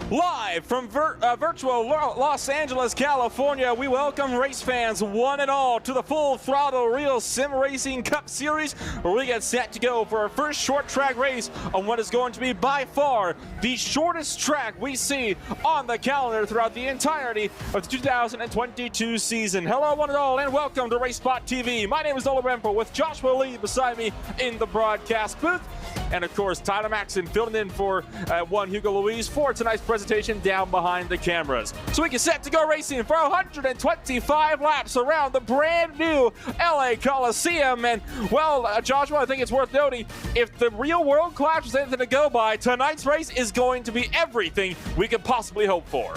Live from virtual Los Angeles, California, we welcome race fans one and all to the Full Throttle Real Sim Racing Cup Series, where we get set to go for our first short track race on what is going to be by far the shortest track we see on the calendar throughout the entirety of the 2022 season. Hello one and all, and welcome to RaceSpotTV. My name is Nolan Rempel with Joshua Lee beside me in the broadcast booth. And of course, Tyler Maxson filling in for one Hugo Luis for tonight's presentation down behind the cameras. So we get set to go racing for 125 laps around the brand new LA Coliseum. And well, Joshua, I think it's worth noting, if the real world clash was anything to go by, tonight's race is going to be everything we could possibly hope for.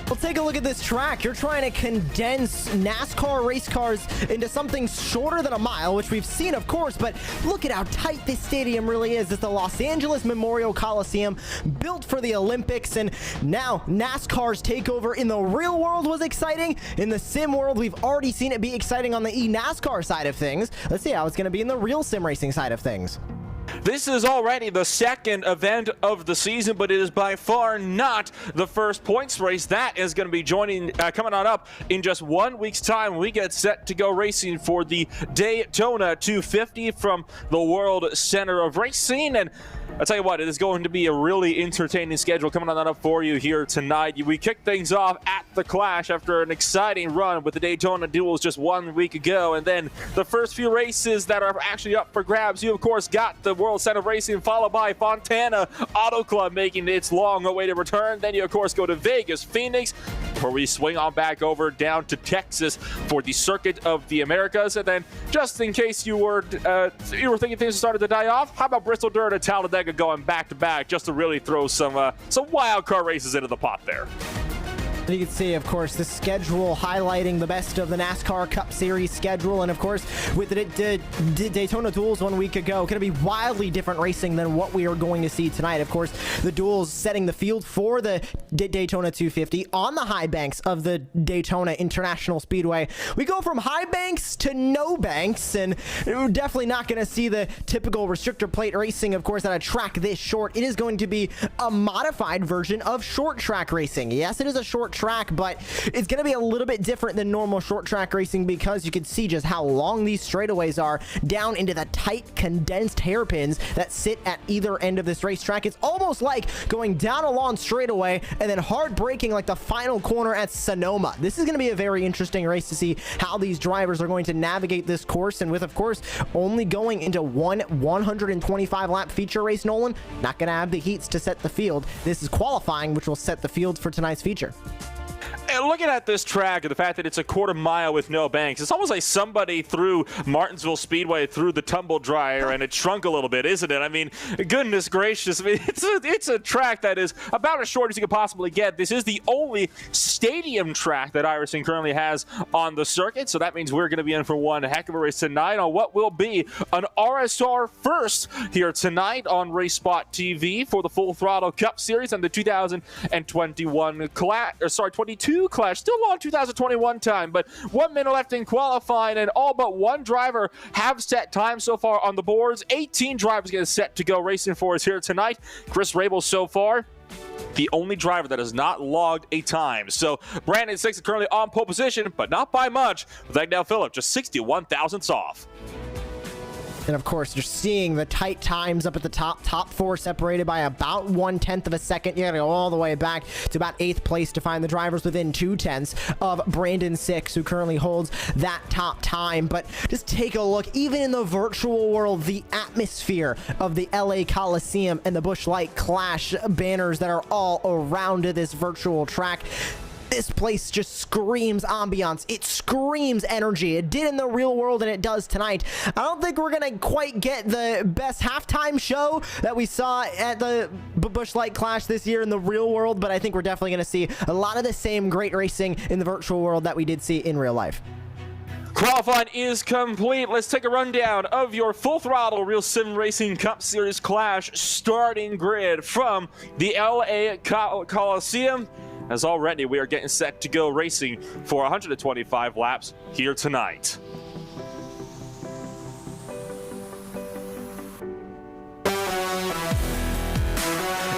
Well, take a look at this track. You're trying to condense NASCAR race cars into something shorter than a mile, which we've seen, of course, but look at how tight this stadium really is. It's the Los Angeles Memorial Coliseum, built for the Olympics, and now NASCAR's takeover in the real world was exciting. In the sim world, we've already seen it be exciting on the eNASCAR side of things. Let's see how it's going to be in the real sim racing side of things. This is already the second event of the season, but it is by far not the first points race. That is going to be coming on up in just 1 week's time. We get set to go racing for the Daytona 250 from the World Center of Racing. And I'll tell you what, it is going to be a really entertaining schedule coming on up for you here tonight. We kick things off at the Clash after an exciting run with the Daytona Duels just 1 week ago. And then the first few races that are actually up for grabs, you of course got the World Center of Racing, followed by Fontana Auto Club making its long-awaited return. Then you of course go to Vegas, Phoenix, where we swing on back over down to Texas for the Circuit of the Americas. And then just in case you were thinking things started to die off, how about Bristol Dirt and Talladega going back-to-back just to really throw some wild card races into the pot there. You can see, of course, the schedule highlighting the best of the NASCAR Cup Series schedule. And, of course, with the Daytona Duels 1 week ago, going to be wildly different racing than what we are going to see tonight. Of course, the Duels setting the field for the Daytona 250 on the high banks of the Daytona International Speedway. We go from high banks to no banks, and we're definitely not going to see the typical restrictor plate racing, of course, at a track this short. It is going to be a modified version of short track racing. Yes, it is a short track, but it's going to be a little bit different than normal short track racing because you can see just how long these straightaways are down into the tight condensed hairpins that sit at either end of this racetrack. It's almost like going down a long straightaway and then hard braking like the final corner at Sonoma. This is going to be a very interesting race to see how these drivers are going to navigate this course, and with, of course, only going into one 125 lap feature race, Nolan, not going to have the heats to set the field. This is qualifying, which will set the field for tonight's feature. And looking at this track and the fact that it's a quarter mile with no banks, it's almost like somebody threw Martinsville Speedway through the tumble dryer and it shrunk a little bit, isn't it? I mean, goodness gracious. I mean, it's a track that is about as short as you could possibly get. This is the only stadium track that iRacing currently has on the circuit, so that means we're going to be in for one heck of a race tonight on what will be an RSR first here tonight on RaceSpotTV for the Full Throttle Cup Series and the 22 Clash, still on 2021 time, but 1 minute left in qualifying, and all but one driver have set time so far on the boards. 18 drivers get set to go racing for us here tonight. Chris Rabel so far the only driver that has not logged a time. So Brandon Six is currently on pole position, but not by much, with Agnell Phillip just 61 thousandths off. And of course, you're seeing the tight times up at the top four separated by about 1/10 of a second. You gotta go all the way back to about 8th place to find the drivers within 2/10 of Brandon Six, who currently holds that top time. But just take a look, even in the virtual world, the atmosphere of the LA Coliseum and the Busch Light Clash banners that are all around this virtual track. This place just screams ambiance. It screams energy. It did in the real world, and it does tonight. I don't think we're going to quite get the best halftime show that we saw at the Busch Light Clash this year in the real world, but I think we're definitely going to see a lot of the same great racing in the virtual world that we did see in real life. Qualifying is complete. Let's take a rundown of your Full Throttle Real Sim Racing Cup Series Clash starting grid from the LA Coliseum. As already we are getting set to go racing for 125 laps here tonight.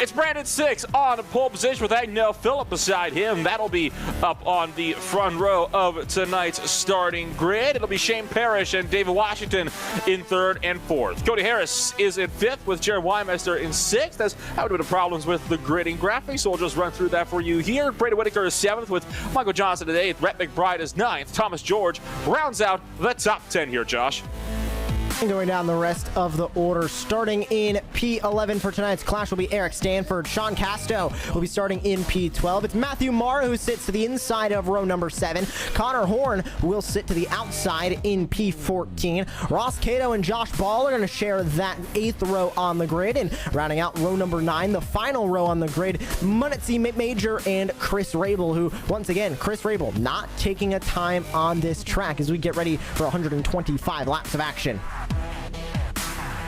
It's It's Brandon 6 on pole position with Agnell Phillip beside him. That'll be up on the front row of tonight's starting grid. It'll be Shane Parrish and David Washington in third and fourth. Cody Harris is in fifth with Jared Weinmeister in sixth. That's had a bit of problems with the gridding graphics, so we'll just run through that for you here. Brady Whitaker is seventh with Michael Johnson at eighth. Rhett McBride is ninth. Thomas George rounds out the top 10 here, Josh. Going down the rest of the order, starting in P11 for tonight's clash will be Eric Stanford. Sean Casto will be starting in P12. It's Matthew Marr who sits to the inside of row number 7. Connor Horn will sit to the outside in P14. Ross Cato and Josh Ball are going to share that 8th row on the grid. And rounding out row number 9, the final row on the grid, Munitzi Major and Chris Rabel, who, once again, Chris Rabel not taking a time on this track as we get ready for 125 laps of action.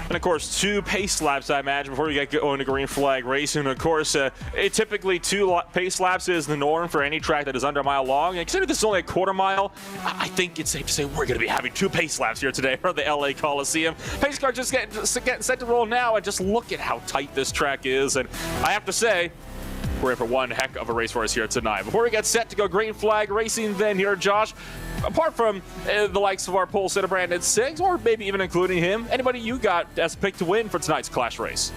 And of course, 2 pace laps, I imagine, before we get going to green flag racing. Of course, typically 2 pace laps is the norm for any track that is under a mile long. And considering this is only a quarter mile, I think it's safe to say we're going to be having 2 pace laps here today for the LA Coliseum. Pace car just getting set to roll now, and just look at how tight this track is. And I have to say, we're in for one heck of a race for us here tonight. Before we get set to go green flag racing then here, Josh, apart from the likes of our pole sitter Brandon 6, or maybe even including him, anybody you got as a pick to win for tonight's clash race?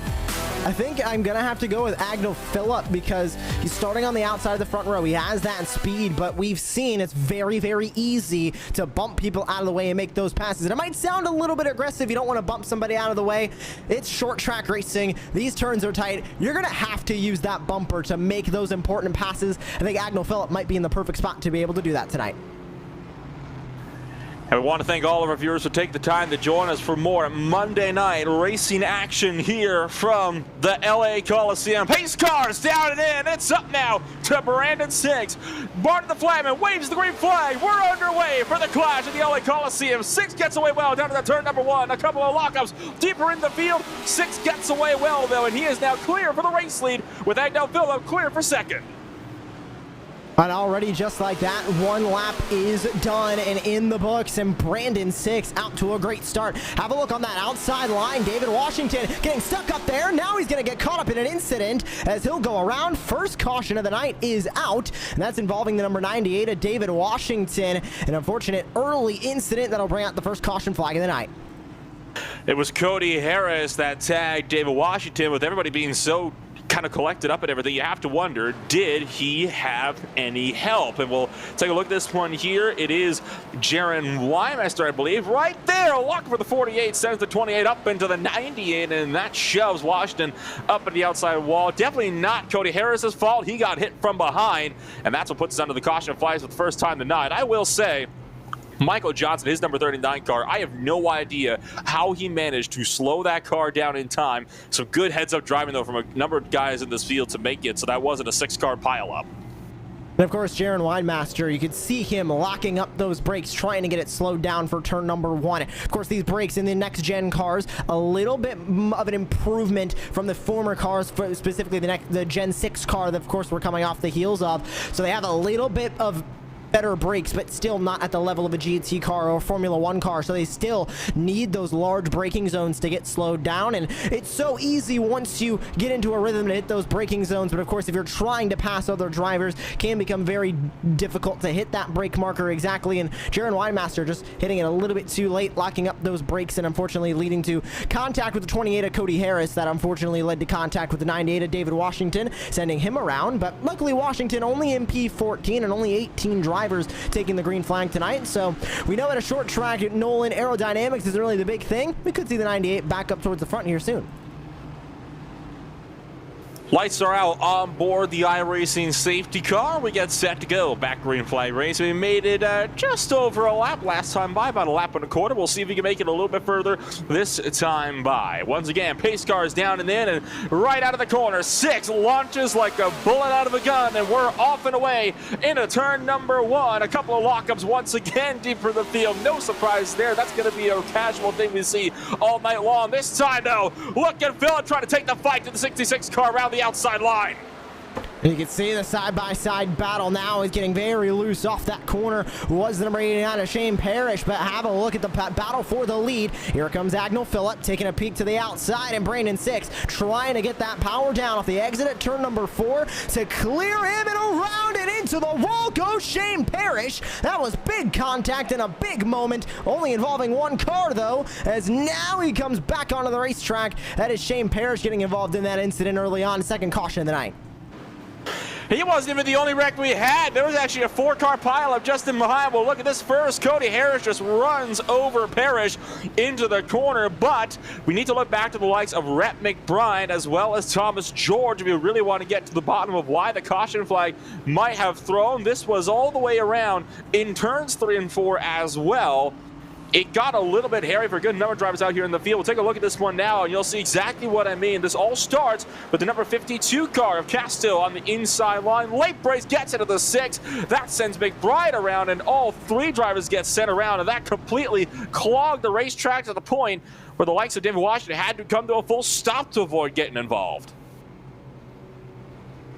I think I'm going to have to go with Agnell Phillip because he's starting on the outside of the front row. He has that speed, but we've seen it's very, very easy to bump people out of the way and make those passes. And it might sound a little bit aggressive. You don't want to bump somebody out of the way. It's short track racing. These turns are tight. You're going to have to use that bumper to make those important passes. I think Agnell Phillip might be in the perfect spot to be able to do that tonight. And we want to thank all of our viewers for taking the time to join us for more Monday night racing action here from the LA Coliseum. Pace cars down and in. It's up now to Brandon 6. Barton the Flagman waves the green flag. We're underway for the clash at the LA Coliseum. 6 gets away well down to the turn number 1. A couple of lockups deeper in the field. 6 gets away well, though, and he is now clear for the race lead with Agnell Phillip clear for second. And already just like that, 1 lap is done and in the books, and Brandon 6 out to a great start. Have a look on that outside line. David Washington getting stuck up there. Now he's going to get caught up in an incident as he'll go around. First caution of the night is out, and that's involving the number 98 of David Washington. An unfortunate early incident that'll bring out the first caution flag of the night. It was Cody Harris that tagged David Washington. With everybody being so kind of collected up and everything, you have to wonder, did he have any help? And we'll take a look at this one here. It is Jaron Weinmeister, I believe, right there. Lock for the 48, sends the 28 up into the 98, and that shoves Washington up at the outside wall. Definitely not Cody Harris's fault. He got hit from behind, and that's what puts us under the caution flags for the first time tonight. I will say, Michael Johnson, his number 39 car, I have no idea how he managed to slow that car down in time. Some good heads-up driving, though, from a number of guys in this field to make it, so that wasn't a 6-car pileup. And of course, Jaron Weinmeister, you could see him locking up those brakes, trying to get it slowed down for turn number 1. Of course, these brakes in the next-gen cars, a little bit of an improvement from the former cars, specifically the Gen 6 car that, of course, we're coming off the heels of. So they have a little bit of better brakes, but still not at the level of a GT car or Formula 1 car, so they still need those large braking zones to get slowed down. And it's so easy once you get into a rhythm to hit those braking zones, but of course if you're trying to pass other drivers, can become very difficult to hit that brake marker exactly. And Jaron Weinmeister just hitting it a little bit too late, locking up those brakes, and unfortunately leading to contact with the 28 of Cody Harris. That unfortunately led to contact with the 98 of David Washington, sending him around. But luckily Washington only in P14 and only 18 drivers taking the green flag tonight. So we know at a short track, Nolan aerodynamics is really the big thing. We could see the 98 back up towards the front here soon. Lights are out on board the iRacing safety car. We get set to go. Back green flag race. We made it just over a lap last time by, about a lap and a quarter. We'll see if we can make it a little bit further this time by. Once again, pace cars down and in, and right out of the corner. 6 launches like a bullet out of a gun, and we're off and away into turn number 1. A couple of lockups once again deep for the field. No surprise there. That's going to be a casual thing we see all night long. This time, though, look at Phillip trying to take the fight to the 66 car around the outside line. You can see the side-by-side battle now is getting very loose off that corner. Was the number 89 of Shane Parrish, but have a look at the battle for the lead. Here comes Agnell Phillip taking a peek to the outside, and Brandon Six trying to get that power down off the exit at turn number 4 to clear him, and around and into the wall goes Shane Parrish. That was big contact and a big moment, only involving one car though, as now he comes back onto the racetrack. That is Shane Parrish getting involved in that incident early on, second caution of the night. He wasn't even the only wreck we had. There was actually a 4-car pileup just in behind. Well, look at this first. Cody Harris just runs over Parrish into the corner, but we need to look back to the likes of Rhett McBride as well as Thomas George if you really want to get to the bottom of why the caution flag might have thrown. This was all the way around in turns 3 and 4 as well. It got a little bit hairy for a good number of drivers out here in the field. We'll take a look at this one now, and you'll see exactly what I mean. This all starts with the number 52 car of Castillo on the inside line. Late brace gets into the 6. That sends McBride around, and all 3 drivers get sent around, and that completely clogged the racetrack to the point where the likes of David Washington had to come to a full stop to avoid getting involved.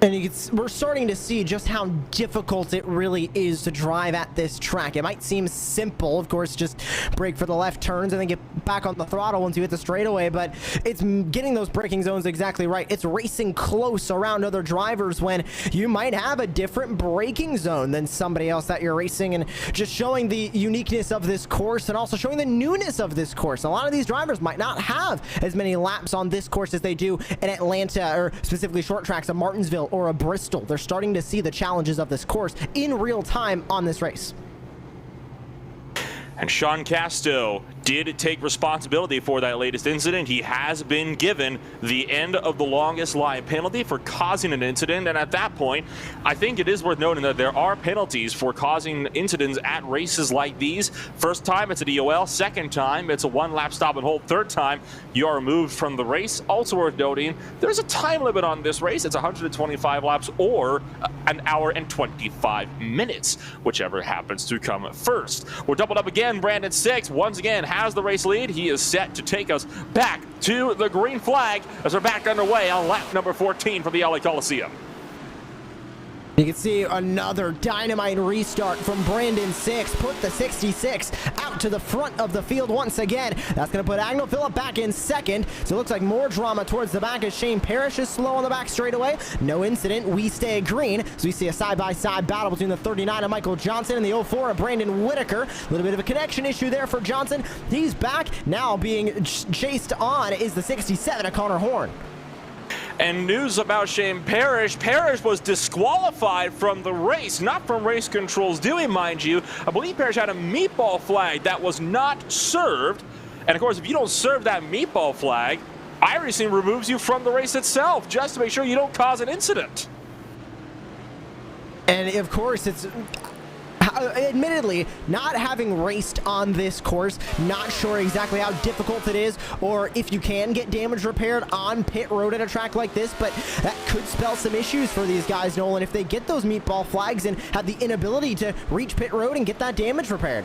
And we're starting to see just how difficult it really is to drive at this track. It might seem simple, of course, just brake for the left turns and then get back on the throttle once you hit the straightaway, but it's getting those braking zones exactly right. It's racing close around other drivers when you might have a different braking zone than somebody else that you're racing, and just showing the uniqueness of this course and also showing the newness of this course. A lot of these drivers might not have as many laps on this course as they do in Atlanta, or specifically short tracks of Martinsville or a Bristol. They're starting to see the challenges of this course in real time on this race. And Sean Casto did take responsibility for that latest incident. He has been given the end of the longest line penalty for causing an incident. And at that point, I think it is worth noting that there are penalties for causing incidents at races like these. First time, it's a DOL. Second time, it's a 1-lap stop and hold. Third time, you are removed from the race. Also worth noting, there's a time limit on this race. It's 125 laps or an hour and 25 minutes, whichever happens to come first. We're doubled up again. Brandon Six once again has the race lead. He is set to take us back to the green flag as we're back underway on lap number 14 from the LA Coliseum. You can see another dynamite restart from Brandon Six. Put the 66 out to the front of the field once again. That's going to put Agnell Phillip back in second. So it looks like more drama towards the back as Shane Parrish is slow on the back straightaway. No incident. We stay green. So we see a side-by-side battle between the 39 of Michael Johnson and the 04 of Brandon Whitaker. A little bit of a connection issue there for Johnson. He's back. Now being chased on is the 67 of Connor Horn. And news about Shane Parrish. Parrish was disqualified from the race, not from race controls doing, mind you. I believe Parrish had a meatball flag that was not served. And of course, if you don't serve that meatball flag, iRacing removes you from the race itself, just to make sure you don't cause an incident. And of course, it's admittedly, not having raced on this course, not sure exactly how difficult it is or if you can get damage repaired on pit road at a track like this, but that could spell some issues for these guys, Nolan, if they get those meatball flags and have the inability to reach pit road and get that damage repaired.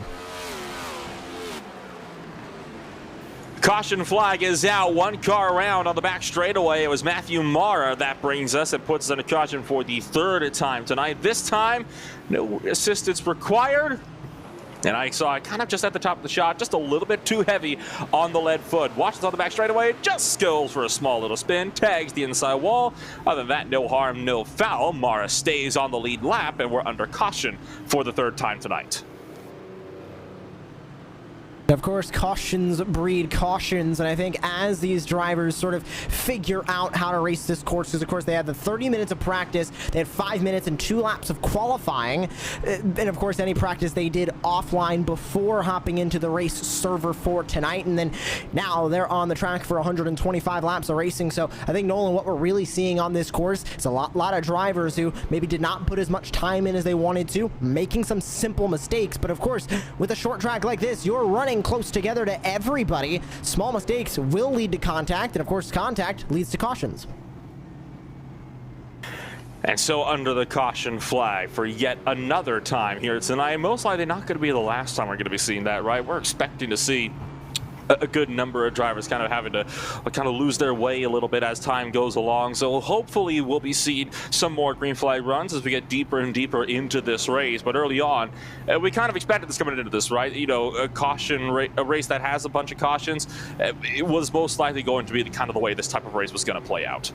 Caution flag is out. 1 car around on the back straightaway. It was Matthew Mara that brings us and puts us in a caution for the 3rd time tonight. This time, no assistance required. And I saw it kind of just at the top of the shot, just a little bit too heavy on the lead foot. Watches on the back straightaway, just goes for a small little spin, tags the inside wall. Other than that, no harm, no foul. Mara stays on the lead lap, and we're under caution for the 3rd time tonight. Of course, cautions breed cautions, and I think as these drivers sort of figure out how to race this course, because of course they had the 30 minutes of practice, they had 5 minutes and 2 laps of qualifying, and of course any practice they did offline before hopping into the race server for tonight, and then now they're on the track for 125 laps of racing. So I think, Nolan, what we're really seeing on this course is a lot of drivers who maybe did not put as much time in as they wanted to, making some simple mistakes, but of course with a short track like this, you're running close together to everybody. Small mistakes will lead to contact, and of course contact leads to cautions. And so under the caution flag for yet another time here tonight, most likely not going to be the last time we're going to be seeing that, right? We're expecting to see a good number of drivers kind of having to kind of lose their way a little bit as time goes along. So hopefully we'll be seeing some more green flag runs as we get deeper and deeper into this race. But early on, we kind of expected this coming into this, right? You know, a race that has a bunch of cautions, it was most likely going to be kind of the way this type of race was going to play out.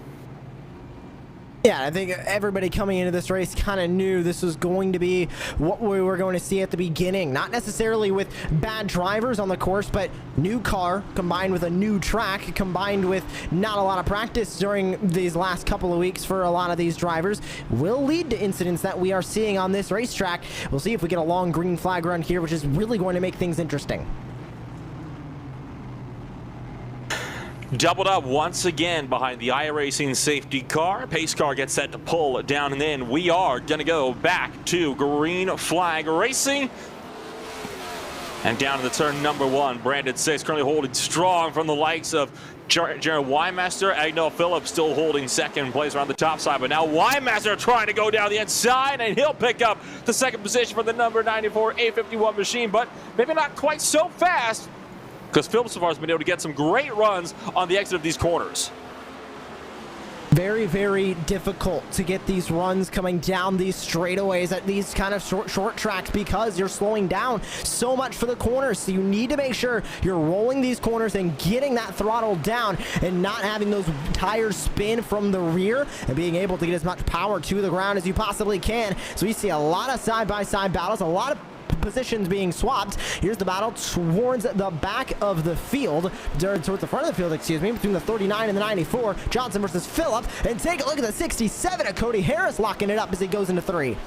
Yeah, I think everybody coming into this race kind of knew this was going to be what we were going to see at the beginning. Not necessarily with bad drivers on the course, but new car combined with a new track, combined with not a lot of practice during these last couple of weeks for a lot of these drivers, will lead to incidents that we are seeing on this racetrack. We'll see if we get a long green flag run here, which is really going to make things interesting. Doubled up once again behind the iRacing safety car. Pace car gets set to pull it down, and then we are going to go back to green flag racing. And down to the turn number 1, Brandon 6 currently holding strong from the likes of Jared Wymaster. Agnell Phillips still holding second place around the top side, but now Wymaster trying to go down the inside, and he'll pick up the second position for the number 94 A51 machine, but maybe not quite so fast, because Phillips so far has been able to get some great runs on the exit of these corners. Very, very difficult to get these runs coming down these straightaways at these kind of short tracks because you're slowing down so much for the corners. So you need to make sure you're rolling these corners and getting that throttle down and not having those tires spin from the rear and being able to get as much power to the ground as you possibly can. So we see a lot of side-by-side battles, a lot of positions being swapped. Here's the battle towards the back of the field, towards the front of the field, excuse me, between the 39 and the 94. Johnson versus Phillip, and take a look at the 67 of Cody Harris locking it up as he goes into 3.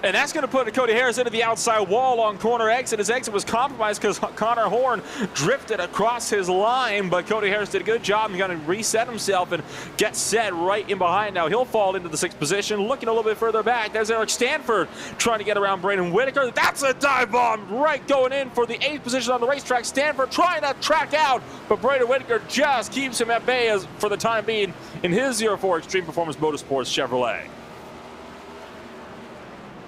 And that's going to put Cody Harris into the outside wall on corner exit. His exit was compromised because Connor Horn drifted across his line, but Cody Harris did a good job. He's going to reset himself and get set right in behind. Now he'll fall into the 6th position. Looking a little bit further back, there's Eric Stanford trying to get around Braden Whitaker. That's a dive bomb right going in for the 8th position on the racetrack. Stanford trying to track out, but Braden Whitaker just keeps him at bay as for the time being in his 04 Extreme Performance Motorsports Chevrolet.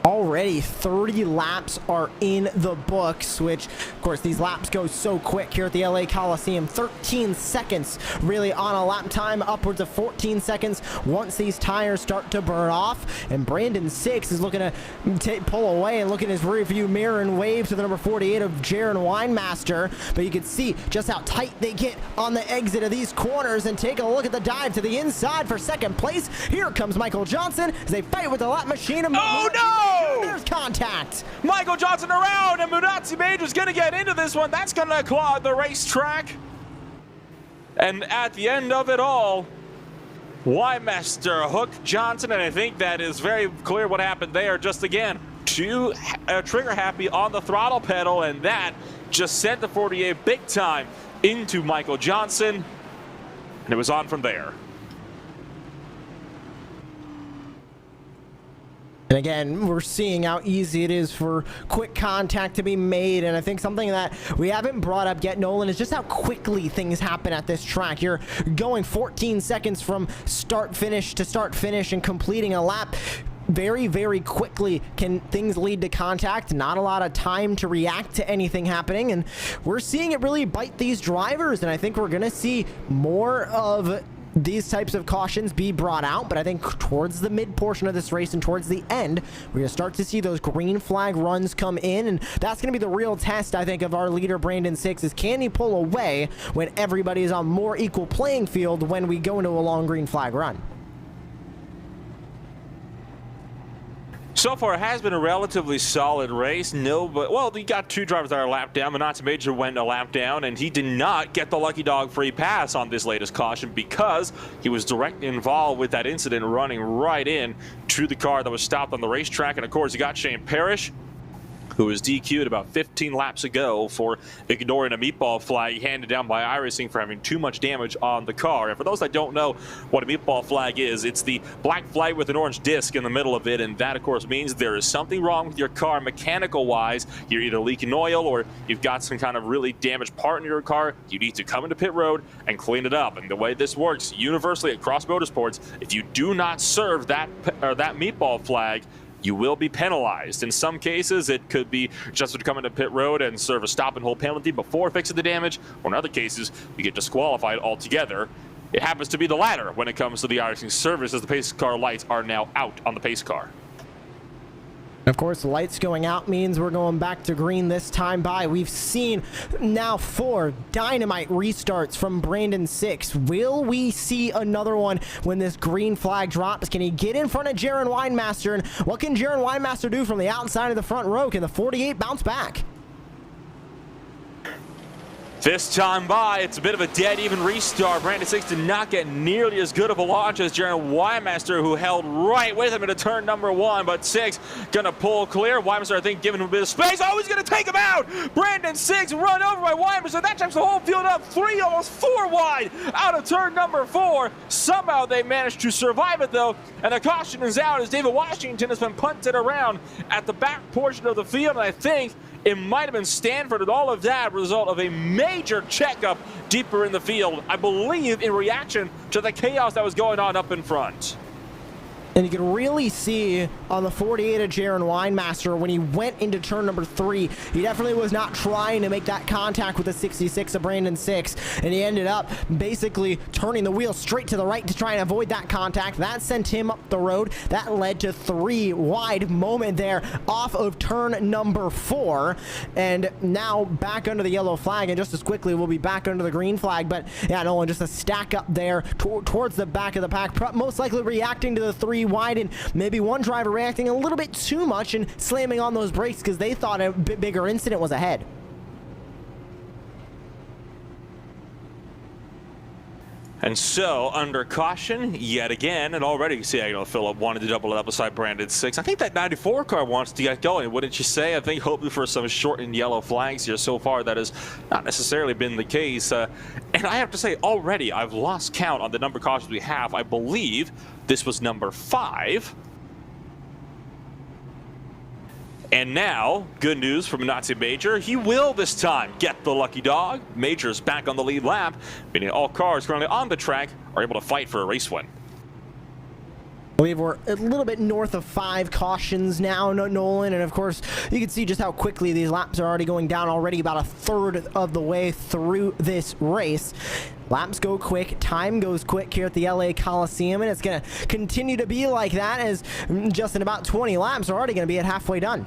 Already 30 laps are in the books, which of course these laps go so quick here at the LA Coliseum. 13 seconds really on a lap time, upwards of 14 seconds once these tires start to burn off. And Brandon 6 is looking to pull away and look in his rear view mirror and wave to the number 48 of Jaron Winemaster. But you can see just how tight they get on the exit of these corners, and take a look at the dive to the inside for second place. Here comes Michael Johnson as they fight with the lap machine. Oh no! There's contact. Michael Johnson around, and Munatsi Major's going to get into this one. That's going to clog the racetrack. And at the end of it all, Wymaster hooked Johnson, and I think that is very clear what happened there. Just again, too trigger happy on the throttle pedal, and that just sent the 48 big time into Michael Johnson, and it was on from there. And again, we're seeing how easy it is for quick contact to be made. And I think something that we haven't brought up yet, Nolan, is just how quickly things happen at this track. You're going 14 seconds from start-finish to start-finish and completing a lap. Very, very quickly can things lead to contact. Not a lot of time to react to anything happening. And we're seeing it really bite these drivers. And I think we're going to see more of these types of cautions be brought out, but I think towards the mid portion of this race and towards the end, we're going to start to see those green flag runs come in, and that's going to be the real test, I think, of our leader, Brandon 6, is can he pull away when everybody is on more equal playing field when we go into a long green flag run. So far, it has been a relatively solid race. Well, you got 2 drivers that are a lap down. Munatsi Major went a lap down, and he did not get the lucky dog free pass on this latest caution because he was directly involved with that incident, running right in to the car that was stopped on the racetrack. And of course, you got Shane Parrish, who was DQ'd about 15 laps ago for ignoring a meatball flag handed down by iRacing for having too much damage on the car. And for those that don't know what a meatball flag is, it's the black flag with an orange disc in the middle of it, and that of course means there is something wrong with your car mechanical wise. You're either leaking oil or you've got some kind of really damaged part in your car. You need to come into pit road and clean it up. And the way this works universally across motorsports, if you do not serve that meatball flag, you will be penalized. In some cases, it could be just to come into pit road and serve a stop and hold penalty before fixing the damage, or in other cases, you get disqualified altogether. It happens to be the latter when it comes to the iRacing service, as the pace car lights are now out on the pace car. Of course, lights going out means we're going back to green this time by. We've seen now 4 dynamite restarts from Brandon 6. Will we see another one when this green flag drops? Can he get in front of Jaron Winemaster? And what can Jaron Winemaster do from the outside of the front row? Can the 48 bounce back? This time by, it's a bit of a dead even restart. Brandon 6 did not get nearly as good of a launch as Jaron Wymaster, who held right with him into turn number 1, but 6 gonna pull clear. Wymaster, I think, giving him a bit of space. Oh, he's gonna take him out! Brandon 6 run over by Wymaster. That times the whole field up 3, almost 4 wide out of turn number 4. Somehow they managed to survive it, though, and the caution is out as David Washington has been punted around at the back portion of the field, and I think it might have been Stanford, and all of that result of a major checkup deeper in the field, I believe in reaction to the chaos that was going on up in front. And you can really see on the 48 of Jaron Winemaster when he went into turn number 3, he definitely was not trying to make that contact with the 66 of Brandon 6, and he ended up basically turning the wheel straight to the right to try and avoid that contact. That sent him up the road. That led to 3 wide moment there off of turn number 4, and now back under the yellow flag, and just as quickly we'll be back under the green flag. But yeah, Nolan, just a stack up there towards the back of the pack, most likely reacting to the 3 wide, and maybe one driver reacting a little bit too much and slamming on those brakes because they thought a bit bigger incident was ahead. And so, under caution, yet again, and already you see, Phillip wanted to double it up beside Brandon 6. I think that 94 car wants to get going, wouldn't you say? I think hoping for some shortened yellow flags here. So far, that has not necessarily been the case. And I have to say, already, I've lost count on the number of cautions we have. I believe this was number 5. And now, good news from Nazi Major. He will this time get the lucky dog. Major's back on the lead lap, meaning all cars currently on the track are able to fight for a race win. I believe we're a little bit north of 5 cautions now, Nolan, and of course you can see just how quickly these laps are already going down, already about a third of the way through this race. Laps go quick, time goes quick here at the LA Coliseum, and it's going to continue to be like that as just in about 20 laps are already going to be at halfway done.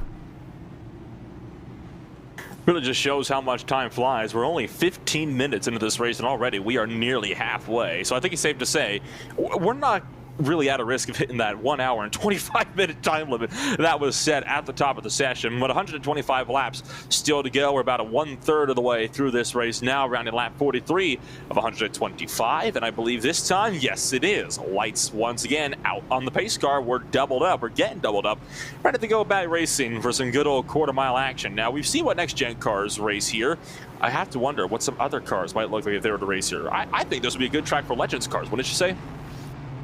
Really just shows how much time flies. We're only 15 minutes into this race, and already we are nearly halfway. So I think it's safe to say we're not really at a risk of hitting that 1 hour and 25-minute time limit that was set at the top of the session. With 125 laps still to go, we're about a 1/3 of the way through this race now, around in lap 43 of 125. And I believe this time, yes, it is. Lights once again out on the pace car. We're doubled up. We're getting doubled up. Ready to go back racing for some good old quarter-mile action. Now, we've seen what next-gen cars race here. I have to wonder what some other cars might look like if they were to race here. I think this would be a good track for Legends cars, wouldn't you say?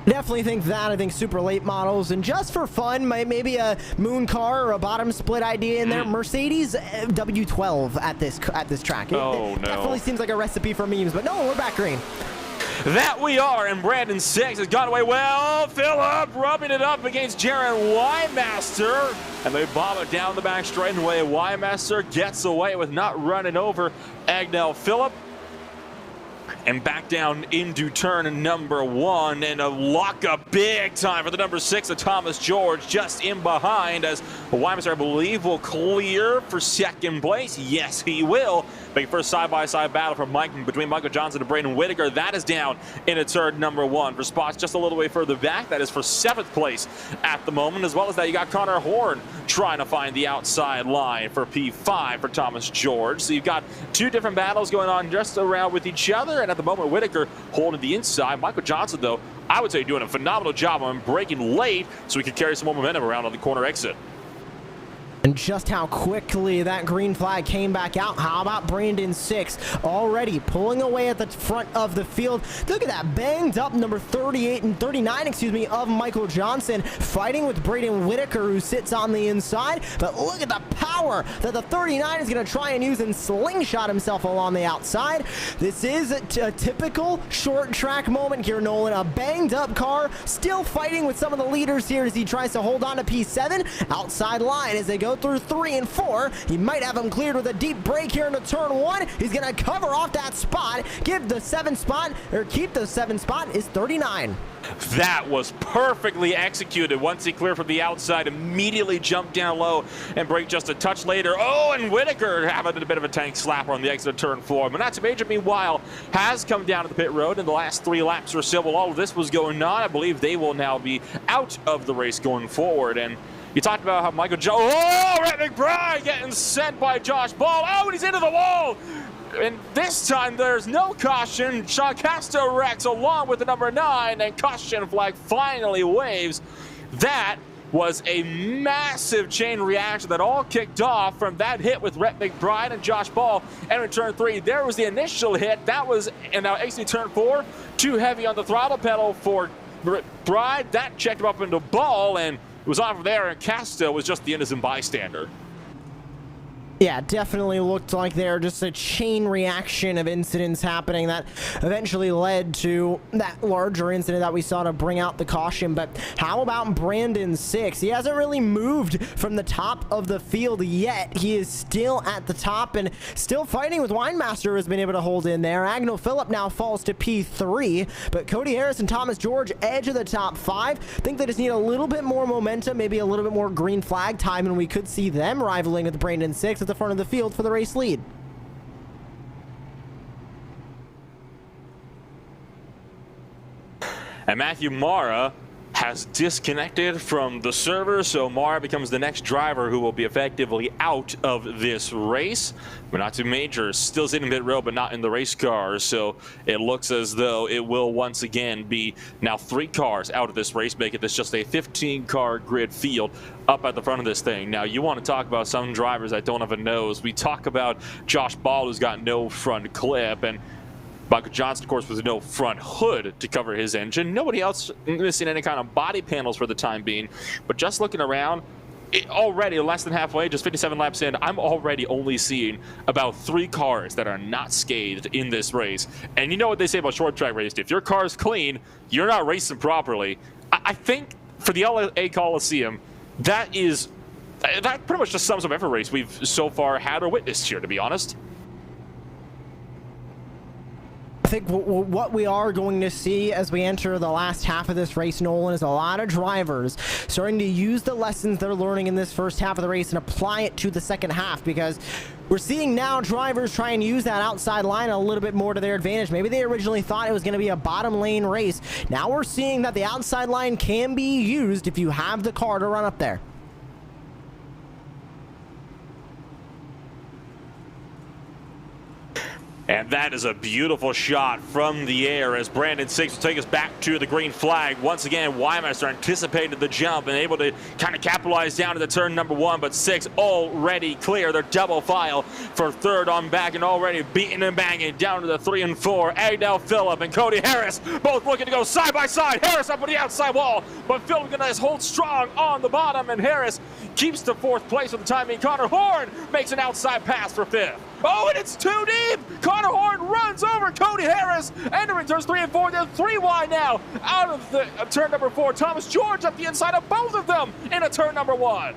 Definitely think that. I think super late models, and just for fun, maybe a moon car or a bottom split idea in there. Mercedes W12 at this track. Oh, it no. Definitely seems like a recipe for memes, but no, we're back green. That we are, and Brandon 6 has got away well. Phillip rubbing it up against Jaron Wymaster, and they bomb it down the back straightaway. Wymaster gets away with not running over Agnell Phillip. And back down into turn number 1, and a lockup big time for the number 6 of Thomas George, just in behind, as Wymaster, I believe, will clear for second place. Yes, he will. Big first side-by-side battle between Michael Johnson and Braden Whitaker. That is down into turn number 1 for spots just a little way further back. That is for 7th place at the moment. As well as that, you got Connor Horn trying to find the outside line for P5 for Thomas George. So you've got 2 different battles going on just around with each other, and at the moment, Whitaker holding the inside. Michael Johnson, though, I would say doing a phenomenal job on braking late so he could carry some more momentum around on the corner exit. And And just how quickly that green flag came back out. How about Brandon 6 already pulling away at the front of the field? Look at that banged up number 38 and 39, of Michael Johnson fighting with Braden Whitaker, who sits on the inside. But look at the power that the 39 is going to try and use and slingshot himself along the outside. This is a typical short track moment here, Nolan. A banged up car still fighting with some of the leaders here as he tries to hold on to P7 outside line as they go through 3 and 4. He might have him cleared with a deep break here into turn 1. He's going to cover off that spot, give the 7 spot, or keep the 7 spot, is 39. That was perfectly executed. Once he cleared from the outside, immediately jumped down low and brake just a touch later. Oh, and Whitaker having a bit of a tank slapper on the exit of turn 4. Manatsu Major, meanwhile, has come down to the pit road in the last 3 laps or so. While all of this was going on, I believe they will now be out of the race going forward. And you talked about how Michael Rhett McBride getting sent by Josh Ball. Oh, and he's into the wall. And this time there's no caution. Sean Castro wrecks along with the number 9, and caution flag finally waves. That was a massive chain reaction that all kicked off from that hit with Rhett McBride and Josh Ball. And in turn 3, there was the initial hit. That was, and now exiting turn 4, too heavy on the throttle pedal for McBride. That checked him up into Ball, and it was on from there, and Castro was just the innocent bystander. Yeah, definitely looked like there just a chain reaction of incidents happening that eventually led to that larger incident that we saw to bring out the caution. But how about Brandon 6? He hasn't really moved from the top of the field yet. He is still at the top and still fighting with Winemaster, who has been able to hold in there. Agno Phillip now falls to P3, but Cody Harris and Thomas George edge of the top 5. I think they just need a little bit more momentum, maybe a little bit more green flag time, and we could see them rivaling with Brandon 6 at the front of the field for the race lead. And Matthew Mara has disconnected from the server, so Mara becomes the next driver who will be effectively out of this race. Manatsu Major still sitting in pit road, but not in the race car, so it looks as though it will once again be now 3 cars out of this race, making this just a 15-car grid field up at the front of this thing. Now, you want to talk about some drivers that don't have a nose. We talk about Josh Ball, who's got no front clip, and Michael Johnson, of course, with no front hood to cover his engine. Nobody else missing any kind of body panels for the time being. But just looking around, already less than halfway, just 57 laps in, I'm already only seeing about 3 cars that are not scathed in this race. And you know what they say about short track racing. If your car's clean, you're not racing properly. I think for the LA Coliseum, that pretty much just sums up every race we've so far had or witnessed here, to be honest. I think what we are going to see as we enter the last half of this race, Nolan, is a lot of drivers starting to use the lessons they're learning in this first half of the race and apply it to the second half, because we're seeing now drivers try and use that outside line a little bit more to their advantage. Maybe they originally thought it was going to be a bottom lane race. Now we're seeing that the outside line can be used if you have the car to run up there. And that is a beautiful shot from the air as Brandon 6 will take us back to the green flag. Once again, Weimaster anticipated the jump and able to kind of capitalize down to the turn number 1, but 6 already clear. They're double file for third on back and already beating and banging down to the 3 and 4. Agno Phillip and Cody Harris both looking to go side by side. Harris up on the outside wall, but Phillip gonna hold strong on the bottom, and Harris keeps the 4th place for the time being. Connor Horn makes an outside pass for 5th. Oh, and it's too deep. Connor Horn runs over Cody Harris, entering turns 3 and 4. They're 3 wide now out of the turn number 4. Thomas George up the inside of both of them into turn number 1.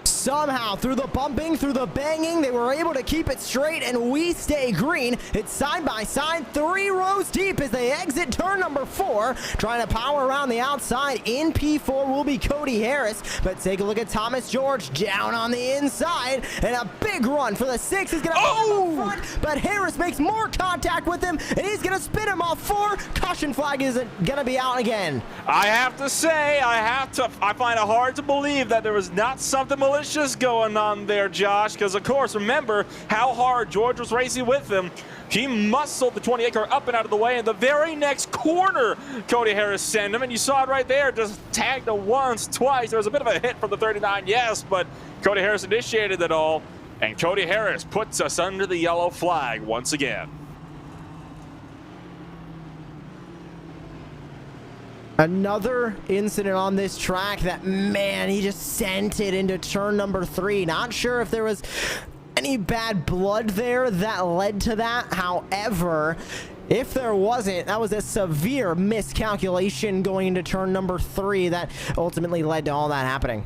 Somehow, through the bumping, through the banging, they were able to keep it straight, and we stay green. It's side by side, 3 rows deep as they exit turn number 4. Trying to power around the outside in P4 will be Cody Harris, but take a look at Thomas George down on the inside, and a big run for the 6 is going to go front, but Harris makes more contact with him, and he's going to spin him off 4. Caution flag isn't going to be out again. I have to say, I find it hard to believe that there was not something malicious vicious going on there, Josh, because of course, remember how hard George was racing with him. He muscled the 28 car up and out of the way, and the very next corner, Cody Harris sent him, and you saw it right there, just tagged him once, twice. There was a bit of a hit from the 39, yes, but Cody Harris initiated it all, and Cody Harris puts us under the yellow flag once again. Another incident on this track that, man, he just sent it into turn number 3. Not sure if there was any bad blood there that led to that. However, if there wasn't, that was a severe miscalculation going into turn number 3 that ultimately led to all that happening.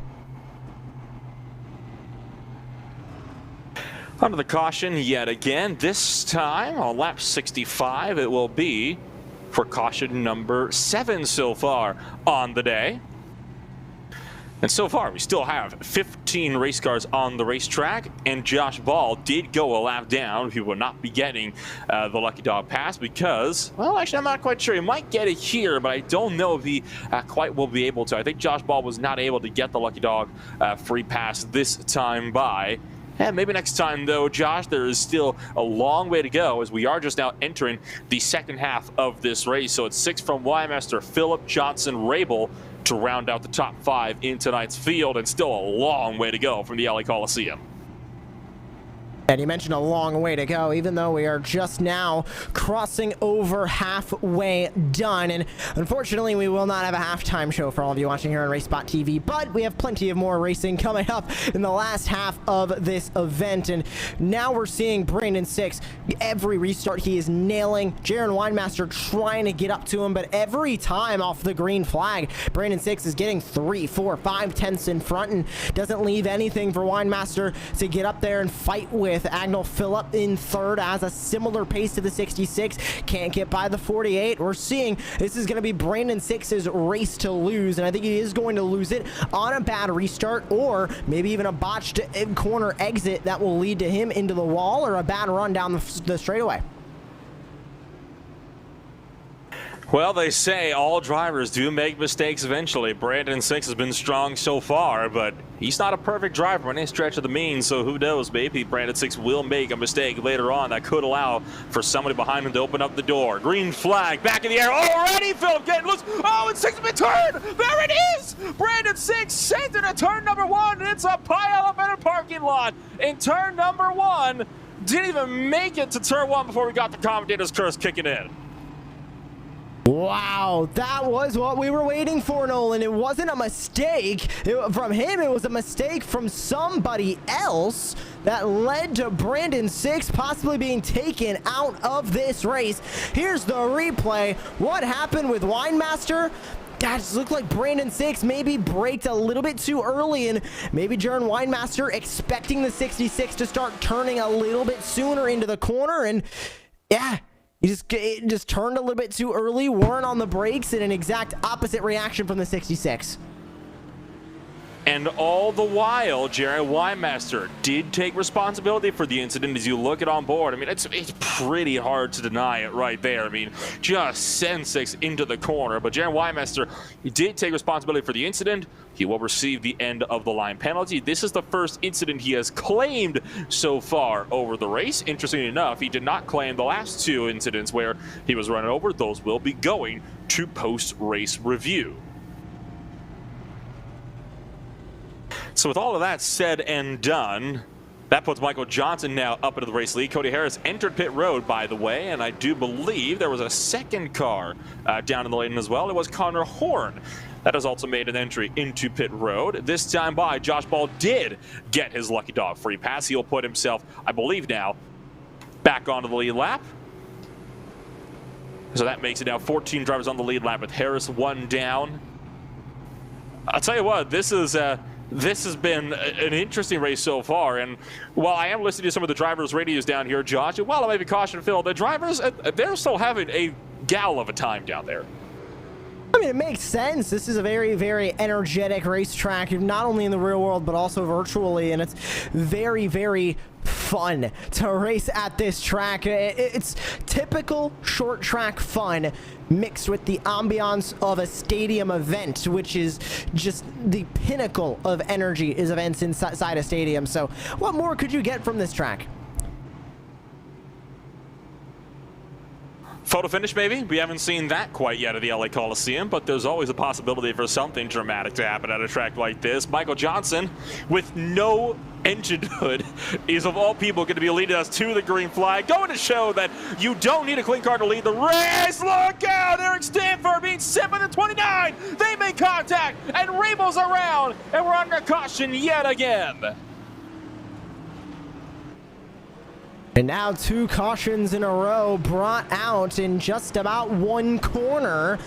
Under the caution yet again, this time on lap 65, it will be for caution number 7 so far on the day. And so far, we still have 15 race cars on the racetrack, and Josh Ball did go a lap down. He will not be getting the Lucky Dog pass because, well, actually, I'm not quite sure. He might get it here, but I don't know if he quite will be able to. I think Josh Ball was not able to get the Lucky Dog free pass this time by. And maybe next time, though, Josh, there is still a long way to go as we are just now entering the second half of this race. So it's 6 from Wymaster, Phillip, Johnson, Rabel to round out the top 5 in tonight's field, and still a long way to go from the LA Coliseum. And you mentioned a long way to go, even though we are just now crossing over halfway done. And unfortunately, we will not have a halftime show for all of you watching here on RaceSpotTV, but we have plenty of more racing coming up in the last half of this event. And now we're seeing Brandon Six, every restart he is nailing. Jaron Winemaster trying to get up to him, but every time off the green flag, Brandon Six is getting 3, 4, 5 tenths in front and doesn't leave anything for Winemaster to get up there and fight with. Agnell Phillip in third as a similar pace to the 66. Can't get by the 48. We're seeing this is going to be Brandon Six's race to lose, and I think he is going to lose it on a bad restart or maybe even a botched corner exit that will lead to him into the wall or a bad run down the straightaway. Well, they say all drivers do make mistakes eventually. Brandon Six has been strong so far, but he's not a perfect driver by any stretch of the means, so who knows, maybe Brandon Six will make a mistake later on that could allow for somebody behind him to open up the door. Green flag, back in the air, already Phillip getting loose. Oh, and Six has been turned. There it is. Brandon Six sent into turn number 1, and it's a pile up in a parking lot in turn number 1. Didn't even make it to turn 1 before we got the commentator's curse kicking in. Wow, that was what we were waiting for, Nolan. It wasn't a mistake from him. It was a mistake from somebody else that led to Brandon Six possibly being taken out of this race. Here's the replay. What happened with Winemaster? That just looked like Brandon Six maybe braked a little bit too early, and maybe Jaron Winemaster expecting the 66 to start turning a little bit sooner into the corner, and yeah, it just turned a little bit too early, weren't on the brakes, and an exact opposite reaction from the 66. And all the while, Jaron Winemaster did take responsibility for the incident as you look at on board. I mean, it's pretty hard to deny it right there. I mean, just send Six into the corner. But Jaron Winemaster did take responsibility for the incident. He will receive the end of the line penalty. This is the first incident he has claimed so far over the race. Interestingly enough, he did not claim the last 2 incidents where he was run over. Those will be going to post-race review. So with all of that said and done, that puts Michael Johnson now up into the race lead. Cody Harris entered pit road, by the way, and I do believe there was a second car down in the lane as well. It was Connor Horn that has also made an entry into pit road. This time by, Josh Ball did get his Lucky Dog free pass. He'll put himself, I believe now, back onto the lead lap. So that makes it now 14 drivers on the lead lap with Harris 1 down. I'll tell you what, this has been an interesting race so far, and while I am listening to some of the drivers' radios down here, Josh, and while I may be caution Phil, the drivers, they're still having a gal of a time down there. I mean, it makes sense. This is a very, very energetic racetrack, not only in the real world, but also virtually, and it's very, very fun to race at this track. It's typical short track fun mixed with the ambiance of a stadium event, which is just the pinnacle of energy is events inside a stadium. So what more could you get from this track? Photo finish, maybe? We haven't seen that quite yet at the LA Coliseum, but there's always a possibility for something dramatic to happen at a track like this. Michael Johnson, with no engine hood, is of all people going to be leading us to the green flag, going to show that you don't need a clean car to lead the race. Look out! Eric Stanford being 7th and 29. They make contact, and Rabel's around, and we're under caution yet again. And now 2 cautions in a row brought out in just about 1 corner.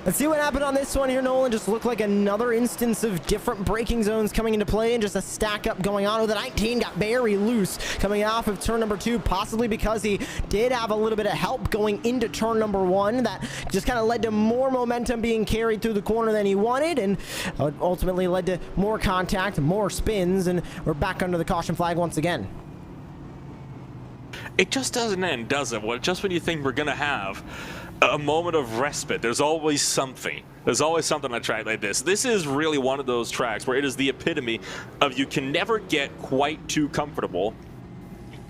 Let's see what happened on this one here, Nolan. Just looked like another instance of different braking zones coming into play and just a stack up going on. The 19 got very loose coming off of turn number 2, possibly because he did have a little bit of help going into turn number 1. That just kind of led to more momentum being carried through the corner than he wanted, and ultimately led to more contact, more spins, and we're back under the caution flag once again. It just doesn't end, does it? Well, just when you think we're going to have a moment of respite, there's always something. There's always something on a track like this. This is really one of those tracks where it is the epitome of you can never get quite too comfortable.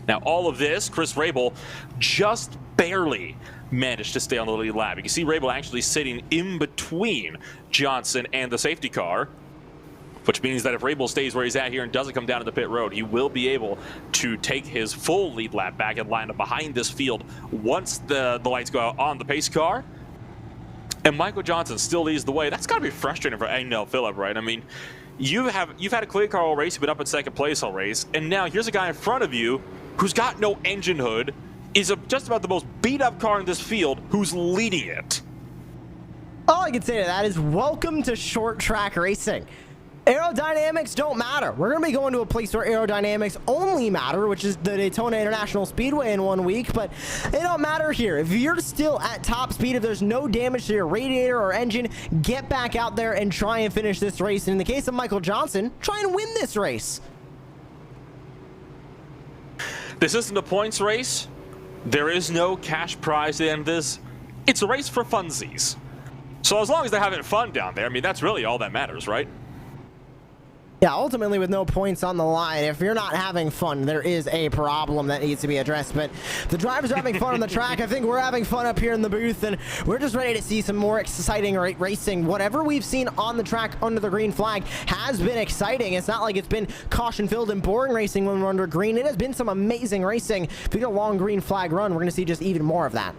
Now, all of this, Chris Rabel just barely managed to stay on the lead lap. You can see Rabel actually sitting in between Johnson and the safety car, which means that if Rabel stays where he's at here and doesn't come down to the pit road, he will be able to take his full lead lap back and line up behind this field once the lights go out on the pace car. And Michael Johnson still leads the way. That's got to be frustrating for Agnell Phillip, right? I mean, you've had a clear car all race, you've been up in second place all race, and now here's a guy in front of you who's got no engine hood, is just about the most beat-up car in this field, who's leading it. All I can say to that is welcome to short track racing. Aerodynamics don't matter. We're going to be going to a place where aerodynamics only matter, which is the Daytona International Speedway in 1 week, but it don't matter here. If you're still at top speed, if there's no damage to your radiator or engine, get back out there and try and finish this race. And in the case of Michael Johnson, try and win this race. This isn't a points race. There is no cash prize at the end of this. It's a race for funsies. So as long as they're having fun down there, I mean, that's really all that matters, right? Yeah, ultimately with no points on the line, if you're not having fun, there is a problem that needs to be addressed. But the drivers are having fun on the track. I think we're having fun up here in the booth, and we're just ready to see some more exciting racing. Whatever we've seen on the track under the green flag has been exciting. It's not like it's been caution-filled and boring racing when we're under green. It has been some amazing racing. If we get a long green flag run, we're going to see just even more of that.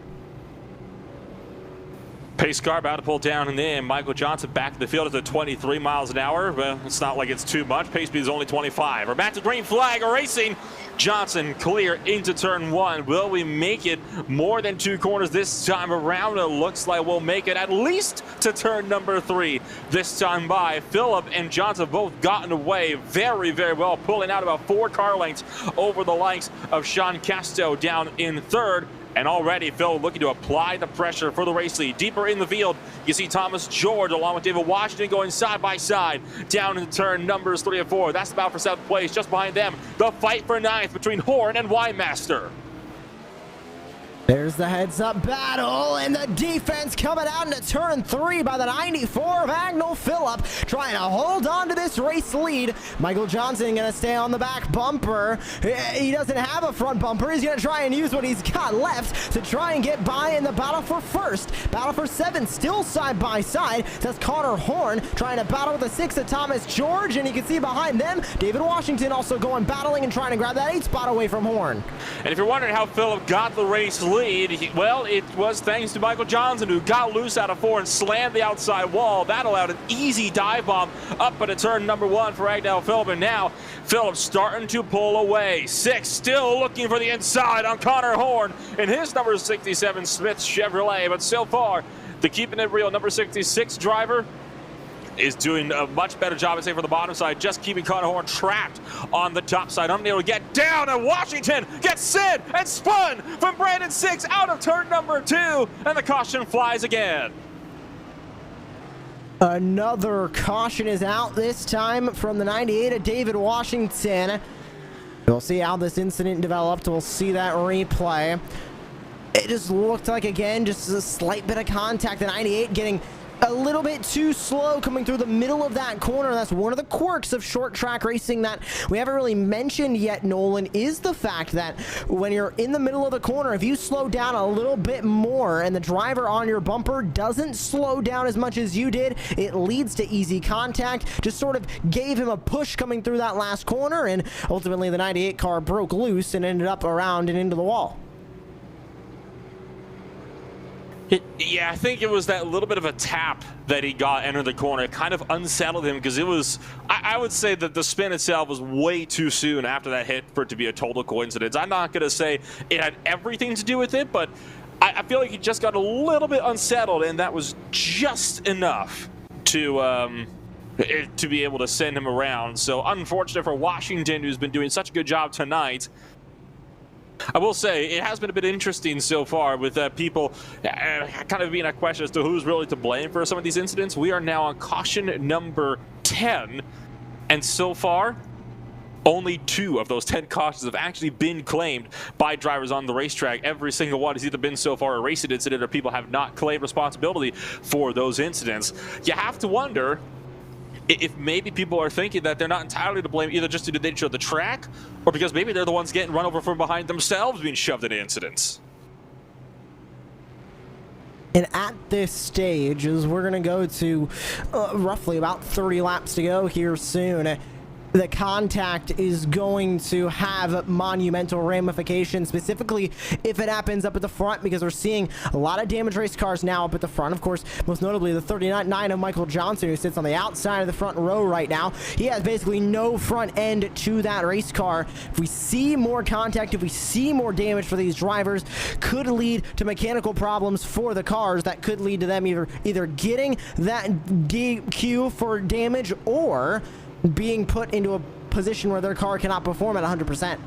Pace car about to pull down, and then Michael Johnson back to the field at 23 miles an hour. Well, it's not like it's too much. Pace speed is only 25. We're back to green flag racing. Johnson clear into turn 1. Will we make it more than 2 corners this time around? It looks like we'll make it at least to turn number 3 this time by. Phillip and Johnson both gotten away very, very well, pulling out about 4 car lengths over the likes of Sean Casto down in 3rd. And already Phil looking to apply the pressure for the race lead. Deeper in the field, you see Thomas George along with David Washington going side by side down in turn numbers 3 and 4. That's about for 7th place. Just behind them, the fight for 9th between Horn and Weinmaster. There's the heads-up battle, and the defense coming out into turn 3 by the 94 of Agnell Phillip, trying to hold on to this race lead. Michael Johnson going to stay on the back bumper. He doesn't have a front bumper. He's going to try and use what he's got left to try and get by in the battle for 1st. Battle for 7th, still side by side. That's Connor Horn trying to battle with the 6th of Thomas George, and you can see behind them, David Washington also battling and trying to grab that 8th spot away from Horn. And if you're wondering how Phillip got the race lead, well, it was thanks to Michael Johnson, who got loose out of 4 and slammed the outside wall. That allowed an easy dive bomb up into turn number 1 for Agnell Phillip, and now Phillip starting to pull away. 6 still looking for the inside on Connor Horn in his number 67 Smith Chevrolet, but so far, the keeping it real number 66 driver is doing a much better job, I'd say, for the bottom side, just keeping Connor Horn trapped on the top side, unable to get down, and Washington gets sent and spun from Brandon 6 out of turn number 2, and the caution flies again. Another caution is out, this time from the 98 of David Washington. We'll see how this incident developed. We'll see that replay. It just looked like, again, just a slight bit of contact. The 98 getting a little bit too slow coming through the middle of that corner. That's one of the quirks of short track racing that we haven't really mentioned yet, Nolan, is the fact that when you're in the middle of the corner, if you slow down a little bit more and the driver on your bumper doesn't slow down as much as you did, it leads to easy contact. Just sort of gave him a push coming through that last corner, and ultimately the 98 car broke loose and ended up around and into the wall. Yeah, I think it was that little bit of a tap that he got entering the corner. It kind of unsettled him because it was, I would say that the spin itself was way too soon after that hit for it to be a total coincidence. I'm not going to say it had everything to do with it, but I feel like he just got a little bit unsettled, and that was just enough to be able to send him around. So unfortunate for Washington, who's been doing such a good job tonight. I will say it has been a bit interesting so far with people kind of being a question as to who's really to blame for some of these incidents. We are now on caution number 10, and so far only 2 of those 10 cautions have actually been claimed by drivers on the racetrack. Every single one has either been so far a racing incident or people have not claimed responsibility for those incidents. You have to wonder if maybe people are thinking that they're not entirely to blame, either just due to the nature of the track or because maybe they're the ones getting run over from behind themselves being shoved into incidents. And at this stage, as we're going to go to roughly about 30 laps to go here soon, the contact is going to have monumental ramifications, specifically if it happens up at the front, because we're seeing a lot of damaged race cars now up at the front. Of course, most notably the 39 of Michael Johnson, who sits on the outside of the front row right now. He has basically no front end to that race car. If we see more contact, if we see more damage for these drivers, could lead to mechanical problems for the cars that could lead to them either getting that DQ for damage or being put into a position where their car cannot perform at 100%.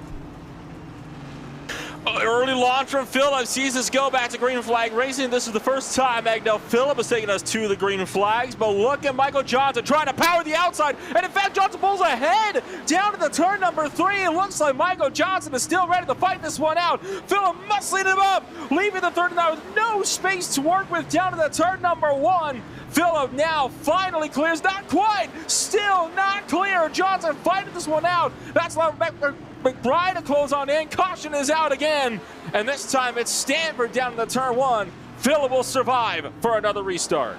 Early launch from Phillip sees us go back to green flag racing. This is the first time Magno Phillip has taken us to the green flags, but look at Michael Johnson trying to power the outside, and in fact Johnson pulls ahead down to the turn number 3. It looks like Michael Johnson is still ready to fight this one out. Phillip muscling him up, leaving the third now with no space to work with down to the turn number 1. Phillip now finally clears, not quite, still not clear. Johnson fighting this one out. That's McBride to close on in. Caution is out again, and this time it's Stanford down to the turn 1. Phillip will survive for another restart.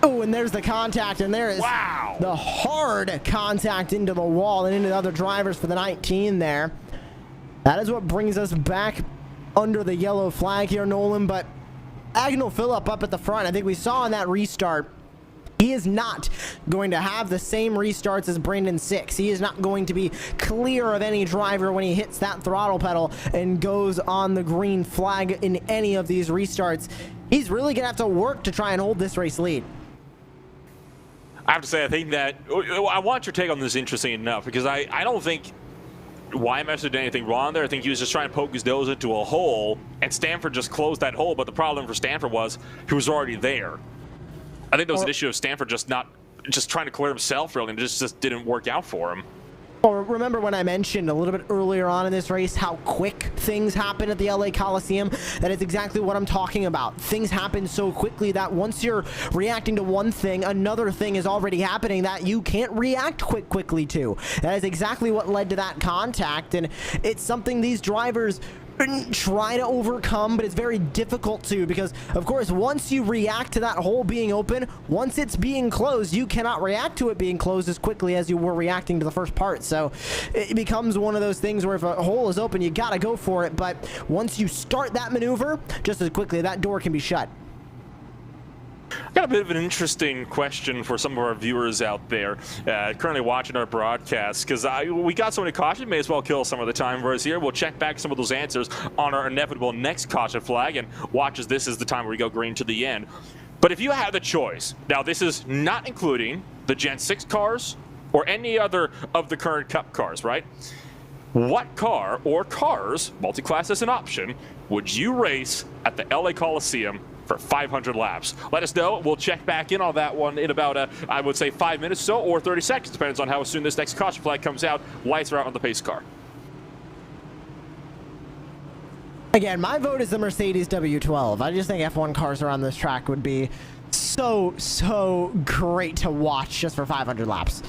Oh, and there's the contact, and there is wow, the hard contact into the wall and into the other drivers for the 19 there. That is what brings us back under the yellow flag here, Nolan, but Agnell Phillip up at the front, I think we saw in that restart, he is not going to have the same restarts as Brandon Six. He is not going to be clear of any driver when he hits that throttle pedal and goes on the green flag in any of these restarts. He's really going to have to work to try and hold this race lead. I have to say, I think that I want your take on this, interesting enough, because I don't think YMS did anything wrong there. I think he was just trying to poke his nose into a hole, and Stanford just closed that hole. But the problem for Stanford was he was already there. I think there was an issue of Stanford just trying to clear himself, really, and it just didn't work out for him. Or remember when I mentioned a little bit earlier on in this race how quick things happen at the LA Coliseum? That is exactly what I'm talking about. Things happen so quickly that once you're reacting to one thing, another thing is already happening that you can't react quickly to. That is exactly what led to that contact, and it's something these drivers try to overcome, but it's very difficult to, because of course once you react to that hole being open, once it's being closed, you cannot react to it being closed as quickly as you were reacting to the first part. So it becomes one of those things where if a hole is open, you gotta go for it, but once you start that maneuver, just as quickly that door can be shut. Got a bit of an interesting question for some of our viewers out there currently watching our broadcast, because we got so many cautions, may as well kill some of the time for us here. We'll check back some of those answers on our inevitable next caution flag, and watch as this is the time where we go green to the end. But if you had the choice, now this is not including the Gen 6 cars or any other of the current Cup cars, right? What car or cars, multi-class as an option, would you race at the LA Coliseum for 500 laps. Let us know. We'll check back in on that one in about, I would say, 5 minutes or so, or 30 seconds, depends on how soon this next caution flag comes out. Lights are out on the pace car. Again, my vote is the Mercedes W12. I just think F1 cars around this track would be so great to watch just for 500 laps.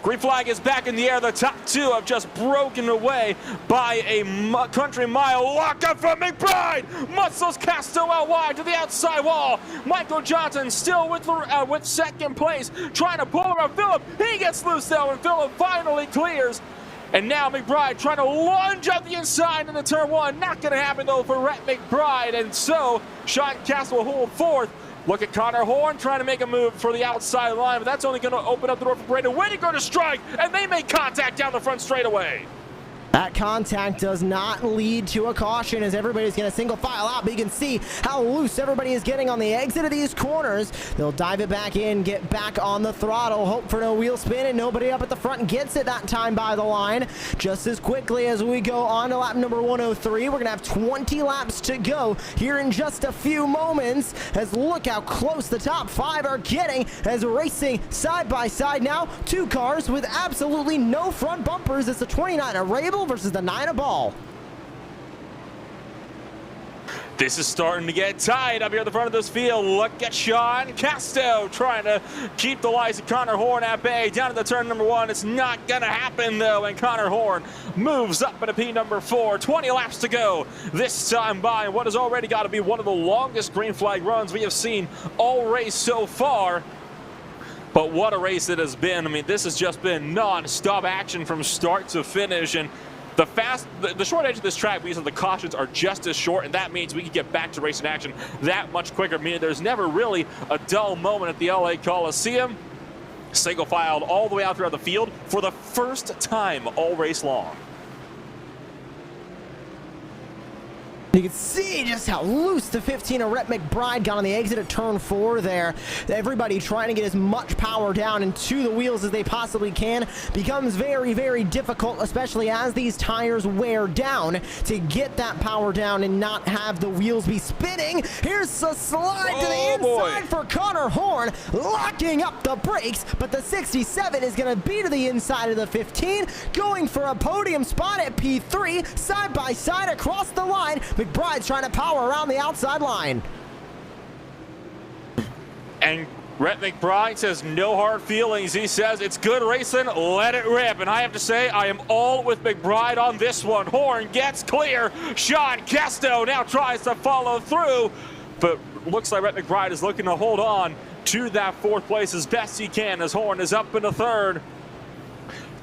Green flag is back in the air. The top two have just broken away by a country mile. Lock up from McBride. Muscles Casto out wide to the outside wall. Michael Johnson still with second place, trying to pull around Phillip. He gets loose though, and Phillip finally clears. And now McBride trying to lunge up the inside into turn one. Not going to happen though for Rhett McBride. And so Sean Castle will hold fourth. Look at Connor Horn trying to make a move for the outside line, but that's only going to open up the door for Braden Whitaker to strike, and they make contact down the front straightaway. That contact does not lead to a caution as everybody's going to single file out, but you can see how loose everybody is getting on the exit of these corners. They'll dive it back in, get back on the throttle, hope for no wheel spin, and nobody up at the front gets it that time by the line. Just as quickly as we go on to lap number 103, we're going to have 20 laps to go here in just a few moments, as look how close the top five are getting as racing side by side now. Two cars with absolutely no front bumpers. It's the 29 of Rabel versus the 9 of Ball. This is starting to get tight up here at the front of this field. Look at Sean Casto trying to keep the likes of Connor Horn at bay. Down to the turn number one. It's not going to happen, though, and Connor Horn moves up into P number 4. 20 laps to go this time by what has already got to be one of the longest green flag runs we have seen all race so far. But what a race it has been. I mean, this has just been non-stop action from start to finish, and the short edge of this track means that the cautions are just as short, and that means we can get back to racing action that much quicker, meaning there's never really a dull moment at the LA Coliseum. Single filed all the way out throughout the field for the first time all race long. You can see just how loose the 15 of Rhett McBride got on the exit of turn 4 there. Everybody trying to get as much power down into the wheels as they possibly can becomes very difficult, especially as these tires wear down, to get that power down and not have the wheels be spinning. Here's a slide to the inside for Connor Horn, locking up the brakes, but the 67 is going to be to the inside of the 15, going for a podium spot at P3, side by side across the line. McBride's trying to power around the outside line. And Rhett McBride says no hard feelings. He says it's good racing, let it rip. And I have to say, I am all with McBride on this one. Horn gets clear. Sean Casto now tries to follow through, but looks like Rhett McBride is looking to hold on to that fourth place as best he can as Horn is up in the third.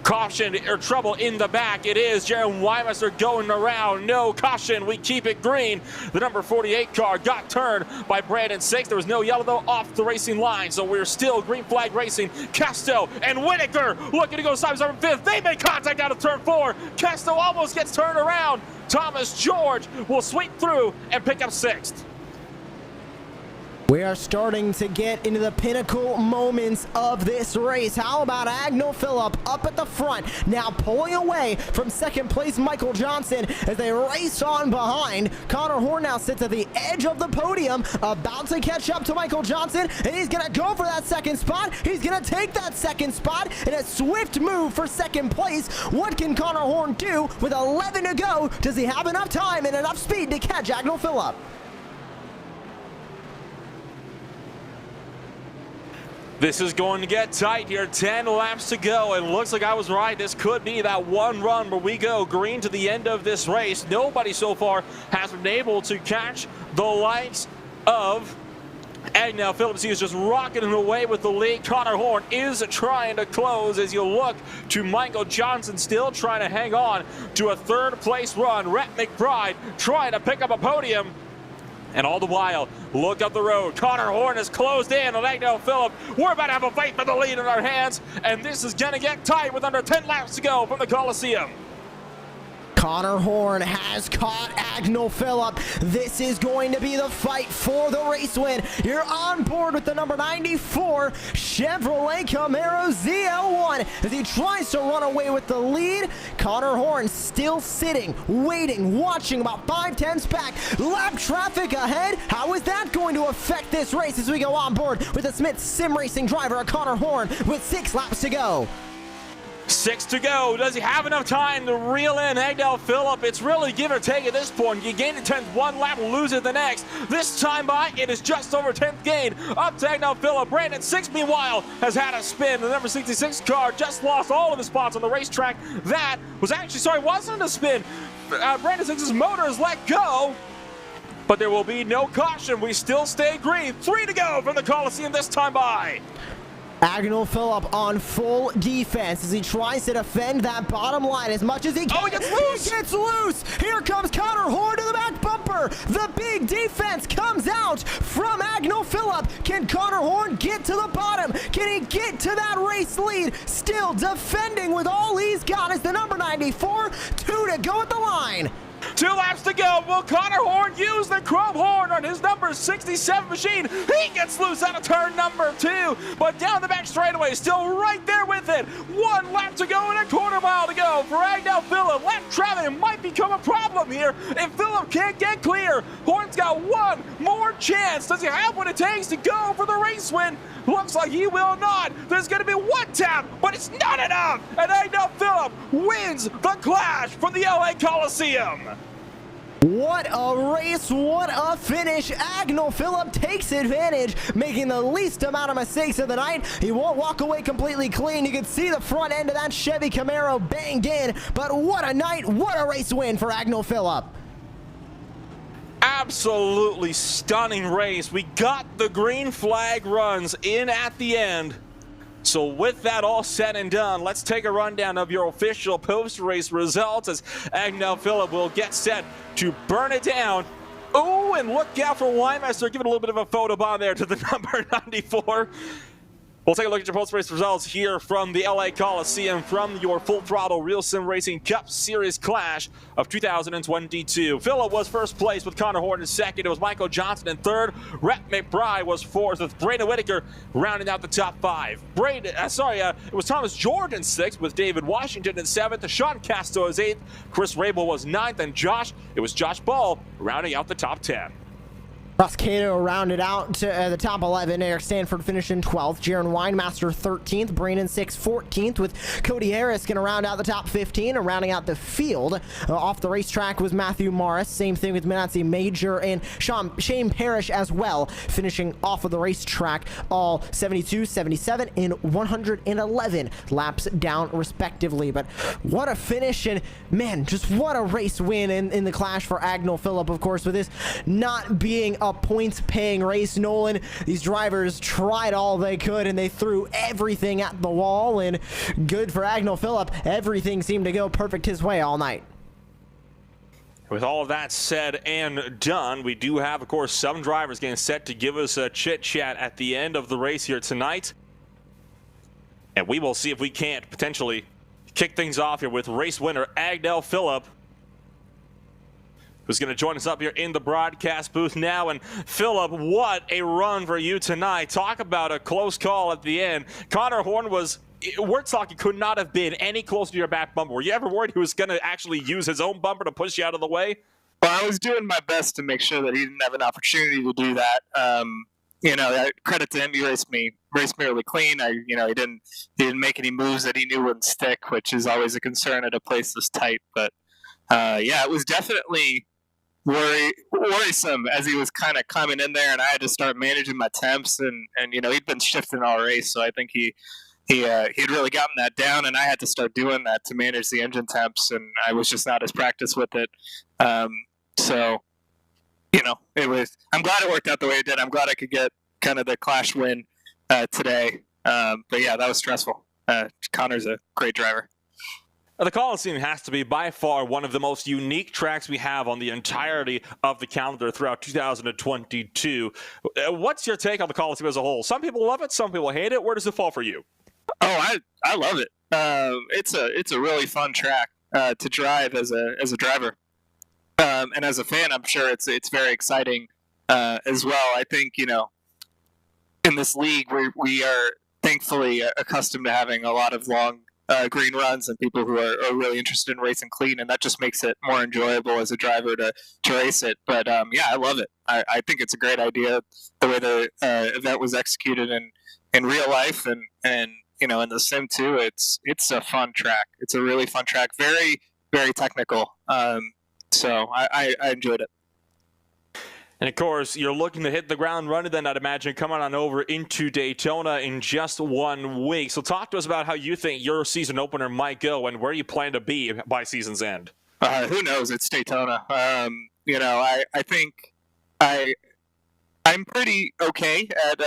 Caution or trouble in the back. It is Jaron Weimeister going around. No caution. We keep it green. The number 48 car got turned by Brandon Six. There was no yellow though off the racing line, so we're still green flag racing. Casto and Whitaker looking to go side by side from fifth. They make contact out of turn 4. Casto almost gets turned around. Thomas George will sweep through and pick up 6th. We are starting to get into the pinnacle moments of this race. How about Agnell Phillip up at the front, now pulling away from second place Michael Johnson as they race on behind. Connor Horn now sits at the edge of the podium, about to catch up to Michael Johnson, and he's going to go for that second spot. He's going to take that second spot in a swift move for second place. What can Connor Horn do with 11 to go? Does he have enough time and enough speed to catch Agnell Phillip? This is going to get tight here. 10 laps to go, and looks like I was right. This could be that one run where we go green to the end of this race. Nobody so far has been able to catch the likes of Agnell Phillips. He is just rocketing away with the lead. Connor Horn is trying to close as you look to Michael Johnson still trying to hang on to a third place run. Rhett McBride trying to pick up a podium. And all the while, look up the road. Connor Horn is closed in on Agnell Phillip. We're about to have a fight for the lead in our hands, and this is going to get tight with under 10 laps to go from the Coliseum. Connor Horn has caught Agnell Phillip. This is going to be the fight for the race win. You're on board with the number 94 Chevrolet Camaro ZL1 as he tries to run away with the lead. Connor Horn still sitting, waiting, watching, about 5/10 back. Lap traffic ahead. How is that going to affect this race as we go on board with the Smith Sim Racing driver Connor Horn with 6 laps to go? 6 to go. Does he have enough time to reel in Agnell Phillip? It's really give or take at this point. You gain the 10th one lap, lose it the next. This time by, it is just over 10th gain. Up to Agnell Phillip. Brandon 6, meanwhile, has had a spin. The number 66 car just lost all of his spots on the racetrack. That was actually, sorry, wasn't a spin. Brandon 6's motor is let go. But there will be no caution. We still stay green. 3 to go from the Coliseum this time by. Agnell Phillip on full defense as he tries to defend that bottom line as much as he can. Oh, he gets loose! He gets loose! Here comes Connor Horn to the back bumper. The big defense comes out from Agnell Phillip. Can Connor Horn get to the bottom? Can he get to that race lead? Still defending with all he's got is the number 94. 2 to go at the line. 2 laps to go. Will Connor Horn use the chrome horn on his number 67 machine? He gets loose out of turn number 2, but down the back straightaway, still right there with it. 1 lap to go and a quarter mile to go for Agnell Phillip. Lap traffic might become a problem here if Phillip can't get clear. Horn's got 1 more chance. Does he have what it takes to go for the race win? Looks like he will not. There's going to be 1 tap, but it's not enough. And Agnell Phillip wins the clash from the LA Coliseum. What a race, what a finish. Agnell Phillip takes advantage, making the least amount of mistakes of the night. He won't walk away completely clean. You can see the front end of that Chevy Camaro banged in, but what a night, what a race win for Agnell Phillip. Absolutely stunning race. We got the green flag runs in at the end. So with that all said and done, let's take a rundown of your official post-race results as Agnell Phillip will get set to burn it down. Oh, and look out for Weimaster, giving a little bit of a photo bomb there to the number 94. We'll take a look at your post-race results here from the LA Coliseum from your Full Throttle RealSimRacing Cup Series Clash of 2022. Phillip was first place with Connor Horn in second. It was Michael Johnson in third. Rhett McBride was fourth with Braden Whitaker rounding out the top 5. It was Thomas George in sixth with David Washington in seventh. Sean Casto was eighth. Chris Rabel was ninth. And it was Josh Ball rounding out the top 10. Ross Cato rounded out to the top 11. Eric Stanford finished in 12th. Jaron Weinmaster 13th. Brandon 6 14th, with Cody Harris going to round out the top 15 and rounding out the field. Off the racetrack was Matthew Morris. Same thing with Minazzi Major and Shane Parrish as well, finishing off of the racetrack all 72, 77, and 111 laps down respectively. But what a finish, and man, just what a race win in the clash for Agnell Phillip, of course, with this not being a points-paying race. Nolan, these drivers tried all they could and they threw everything at the wall, and good for Agnell Phillip. Everything seemed to go perfect his way all night. With all of that said and done, we do have, of course, some drivers getting set to give us a chit-chat at the end of the race here tonight. And we will see if we can't potentially kick things off here with race winner Agnell Phillip, who's going to join us up here in the broadcast booth now. And Phillip, what a run for you tonight. Talk about a close call at the end. Connor Horn we're talking, could not have been any closer to your back bumper. Were you ever worried he was going to actually use his own bumper to push you out of the way? Well, I was doing my best to make sure that he didn't have an opportunity to do that. Credit to him, he raced me really clean. He didn't make any moves that he knew wouldn't stick, which is always a concern at a place this tight. But it was definitely worrisome as he was kind of coming in there, and I had to start managing my temps, and he'd been shifting all race, so I think he'd really gotten that down, and I had to start doing that to manage the engine temps, and I was just not as practiced with it. I'm glad it worked out the way it did. I'm glad I could get kind of the clash win today. But yeah, that was stressful. Connor's a great driver. The Coliseum has to be by far one of the most unique tracks we have on the entirety of the calendar throughout 2022. What's your take on the Coliseum as a whole? Some people love it, some people hate it. Where does it fall for you? Oh, I love it. It's a really fun track. to drive as a driver, and as a fan, I'm sure it's very exciting as well. I think in this league we are thankfully accustomed to having a lot of long green runs and people who are really interested in racing clean, and that just makes it more enjoyable as a driver to race it. But yeah, I love it. I think it's a great idea the way the event was executed in real life, and in the sim too. It's a fun track. It's a really fun track. Very, very technical. So I enjoyed it. And of course, you're looking to hit the ground running then, I'd imagine, coming on over into Daytona in just 1 week. So talk to us about how you think your season opener might go and where you plan to be by season's end. Who knows? It's Daytona. I think I'm pretty okay at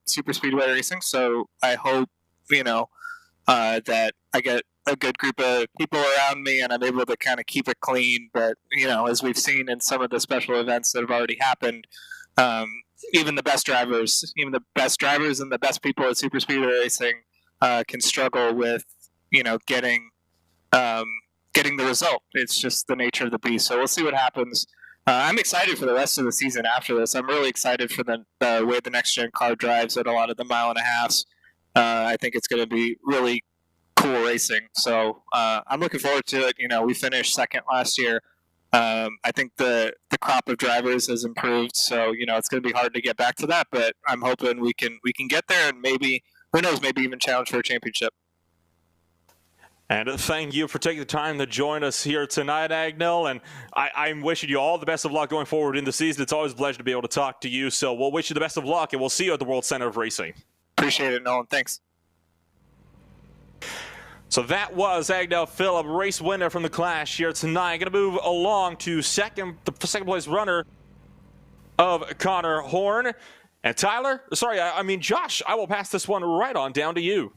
super speedway racing, so I hope that I get a good group of people around me and I'm able to kind of keep it clean. But as we've seen in some of the special events that have already happened, even the best drivers and the best people at super speedway racing can struggle with getting the result. It's just the nature of the beast. So we'll see what happens. I'm excited for the rest of the season after this. I'm really excited for the way the next gen car drives at a lot of the 1.5 miles. I think it's going to be really cool racing. So I'm looking forward to it. We finished second last year. I think the crop of drivers has improved. So it's going to be hard to get back to that, but I'm hoping we can get there and maybe, who knows, maybe even challenge for a championship. And thank you for taking the time to join us here tonight, Agnell. And I'm wishing you all the best of luck going forward in the season. It's always a pleasure to be able to talk to you. So we'll wish you the best of luck, and we'll see you at the World Center of Racing. Appreciate it, Nolan. Thanks. So that was Agnell Phillip, race winner from the Clash here tonight. Going to move along to the second place runner of Connor Horn. And Tyler, Josh, I will pass this one right on down to you.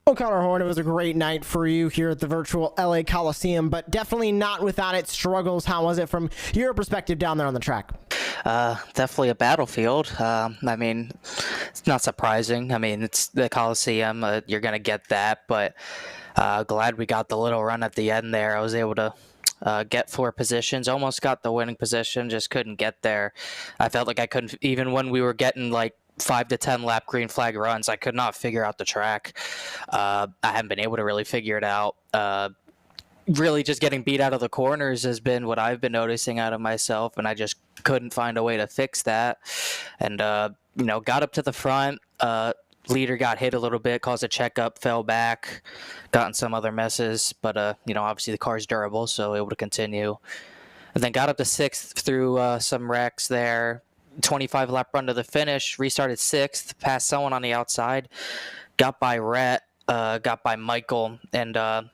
Well, Connor Horn, it was a great night for you here at the virtual LA Coliseum, but definitely not without its struggles. How was it from your perspective down there on the track? Definitely a battlefield. It's not surprising. It's the Coliseum. You're going to get that, but glad we got the little run at the end there. I was able to get 4 positions, almost got the winning position, just couldn't get there. I felt like I couldn't, even when we were getting like 5 to 10 lap green flag runs, I could not figure out the track. I haven't been able to really figure it out. Really just getting beat out of the corners has been what I've been noticing out of myself, and I just couldn't find a way to fix that. And, got up to the front. Leader got hit a little bit, caused a checkup, fell back, got in some other messes. But, obviously the car's durable, so able to continue. And then got up to 6th through some wrecks there. 25 lap run to the finish, restarted 6th, passed someone on the outside, got by Rhett, got by Michael, and I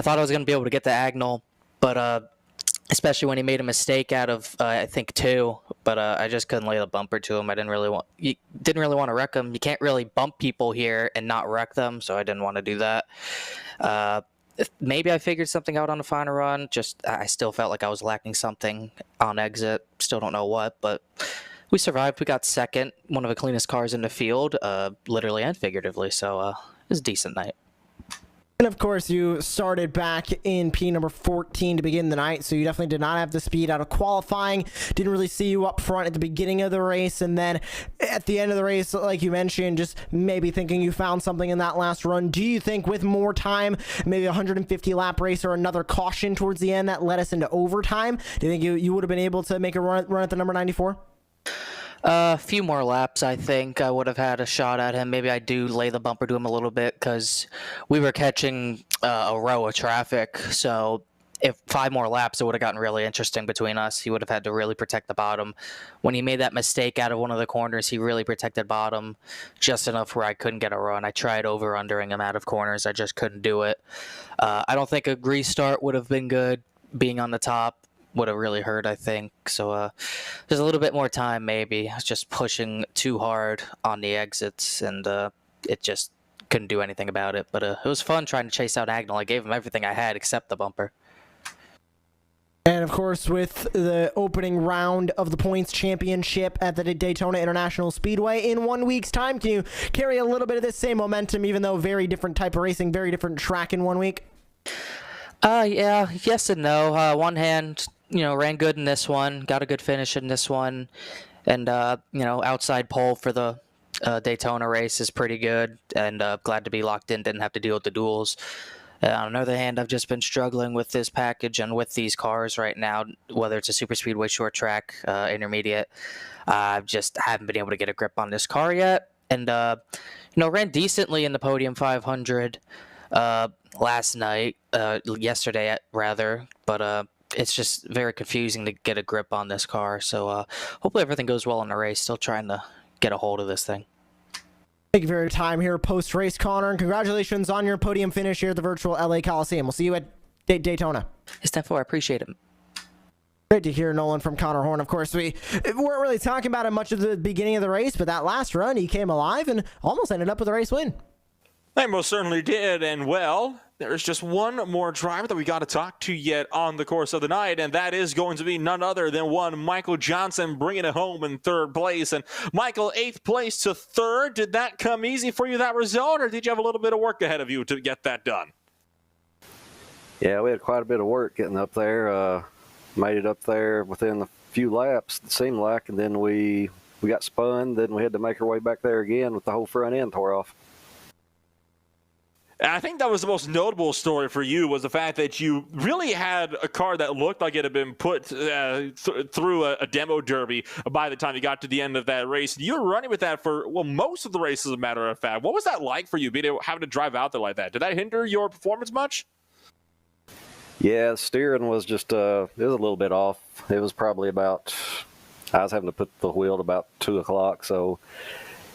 thought I was going to be able to get the Agnell, but especially when he made a mistake out of I think 2, but I just couldn't lay the bumper to him. I didn't really want to wreck him. You can't really bump people here and not wreck them, so I didn't want to do that. Maybe I figured something out on the final run. Just I still felt like I was lacking something on exit. Still don't know what, but we survived. We got second, one of the cleanest cars in the field, literally and figuratively. So it was a decent night. And of course, you started back in P number 14 to begin the night, so you definitely did not have the speed out of qualifying. Didn't really see you up front at the beginning of the race, and then at the end of the race, like you mentioned, just maybe thinking you found something in that last run. Do you think with more time, maybe a 150 lap race or another caution towards the end that led us into overtime, do you think you would have been able to make a run at the number 94? A few more laps, I think I would have had a shot at him. Maybe I do lay the bumper to him a little bit because we were catching a row of traffic. So if 5 more laps, it would have gotten really interesting between us. He would have had to really protect the bottom. When he made that mistake out of one of the corners, he really protected bottom just enough where I couldn't get a run. I tried over-undering him out of corners. I just couldn't do it. I don't think a restart would have been good. Being on the top would have really hurt, I think. So there's a little bit more time, maybe. I was just pushing too hard on the exits, and it just couldn't do anything about it. But it was fun trying to chase out Agnell. I gave him everything I had except the bumper. And of course, with the opening round of the points championship at the Daytona International Speedway in 1 week's time, can you carry a little bit of this same momentum, even though very different type of racing, very different track in 1 week? Yeah, yes and no. One hand, ran good in this one, got a good finish in this one, and outside pole for the Daytona race is pretty good, and glad to be locked in. Didn't have to deal with the duels. On the other hand, I've just been struggling with this package and with these cars right now, whether it's a super speedway, short track, intermediate. I just haven't been able to get a grip on this car yet, and ran decently in the Podium 500 last night, yesterday rather, but it's just very confusing to get a grip on this car. So hopefully everything goes well in the race. Still trying to get a hold of this thing. Thank you for your time here post-race, Connor, and congratulations on your podium finish here at the virtual LA Coliseum. We'll see you at Daytona. It's 10-4. I appreciate it. Great to hear, Nolan, from Connor Horn. Of course, we weren't really talking about it much at the beginning of the race, but that last run, he came alive and almost ended up with a race win. They most certainly did, and well, there's just one more driver that we got to talk to yet on the course of the night, and that is going to be none other than one Michael Johnson, bringing it home in third place. And Michael, 8th place to third. Did that come easy for you, that result, or did you have a little bit of work ahead of you to get that done? Yeah, we had quite a bit of work getting up there. Made it up there within a few laps, it seemed like, and then we got spun. Then we had to make our way back there again with the whole front end tore off. I think that was the most notable story for you, was the fact that you really had a car that looked like it had been put through a demo derby by the time you got to the end of that race. You were running with that for, well, most of the race, as a matter of fact. What was that like for you, having to drive out there like that? Did that hinder your performance much? Yeah, steering was just, it was a little bit off. It was probably about, I was having to put the wheel at about 2 o'clock, so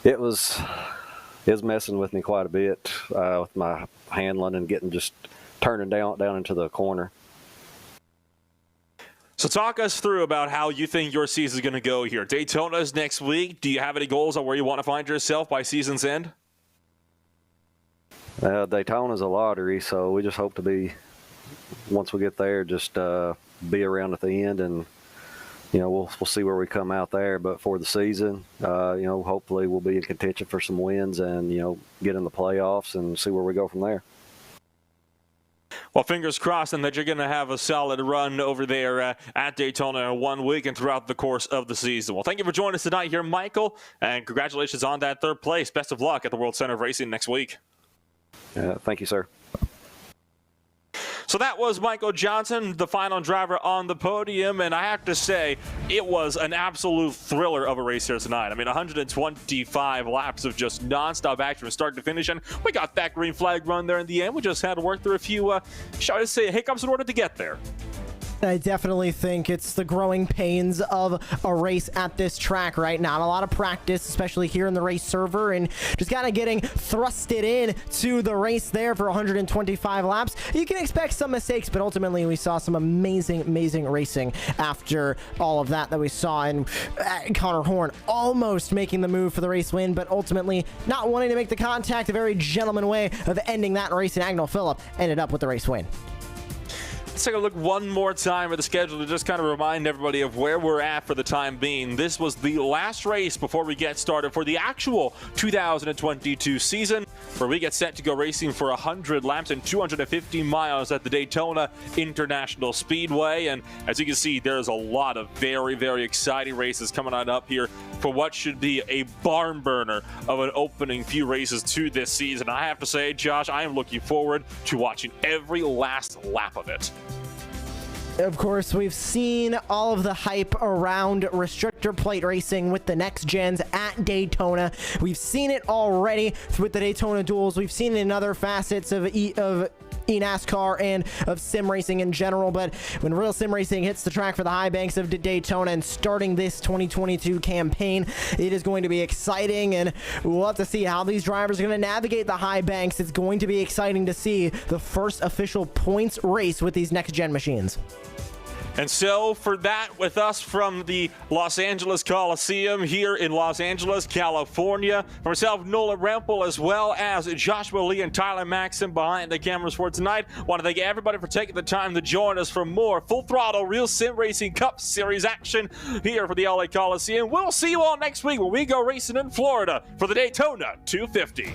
it was messing with me quite a bit with my handling and getting just turning down into the corner. So talk us through about how you think your season is going to go here. Daytona's next week. Do you have any goals on where you want to find yourself by season's end? Daytona's a lottery, so we just hope to be, once we get there, just be around at the end, and we'll see where we come out there. But for the season, hopefully we'll be in contention for some wins and, get in the playoffs and see where we go from there. Well, fingers crossed, and that you're going to have a solid run over there at Daytona in 1 week and throughout the course of the season. Well, thank you for joining us tonight here, Michael, and congratulations on that 3rd place. Best of luck at the World Center of Racing next week. Thank you, sir. So that was Michael Johnson, the final driver on the podium, and I have to say, it was an absolute thriller of a race here tonight. I mean, 125 laps of just nonstop action from start to finish, and we got that green flag run there in the end. We just had to work through a few, shall I say, hiccups in order to get there. I definitely think it's the growing pains of a race at this track, right? Not a lot of practice, especially here in the race server, and just kind of getting thrusted in to the race there for 125 laps. You can expect some mistakes, but ultimately we saw some amazing racing after all of that we saw, and Connor Horn almost making the move for the race win, but ultimately not wanting to make the contact. A very gentleman way of ending that race, and Agnell Phillip ended up with the race win. Let's take a look one more time at the schedule to just kind of remind everybody of where we're at for the time being. This was the last race before we get started for the actual 2022 season, where we get set to go racing for 100 laps and 250 miles at the Daytona International Speedway. And as you can see, there's a lot of very exciting races coming on up here for what should be a barn burner of an opening few races to this season. I have to say, Josh, I am looking forward to watching every last lap of it. Of course, we've seen all of the hype around restrictor plate racing with the next gens at Daytona. We've seen it already with the Daytona duels. We've seen it in other facets of eNASCAR and of sim racing in general, but when Real Sim Racing hits the track for the high banks of Daytona and starting this 2022 campaign, it is going to be exciting, and we'll have to see how these drivers are going to navigate the high banks. It's going to be exciting to see the first official points race with these next gen machines. And so for that, with us from the Los Angeles Coliseum here in Los Angeles, California, for myself, Nolan Rempel, as well as Joshua Lee and Tyler Maxson behind the cameras for tonight, I want to thank everybody for taking the time to join us for more Full Throttle Real Sim Racing Cup Series action here for the LA Coliseum. We'll see you all next week when we go racing in Florida for the Daytona 250.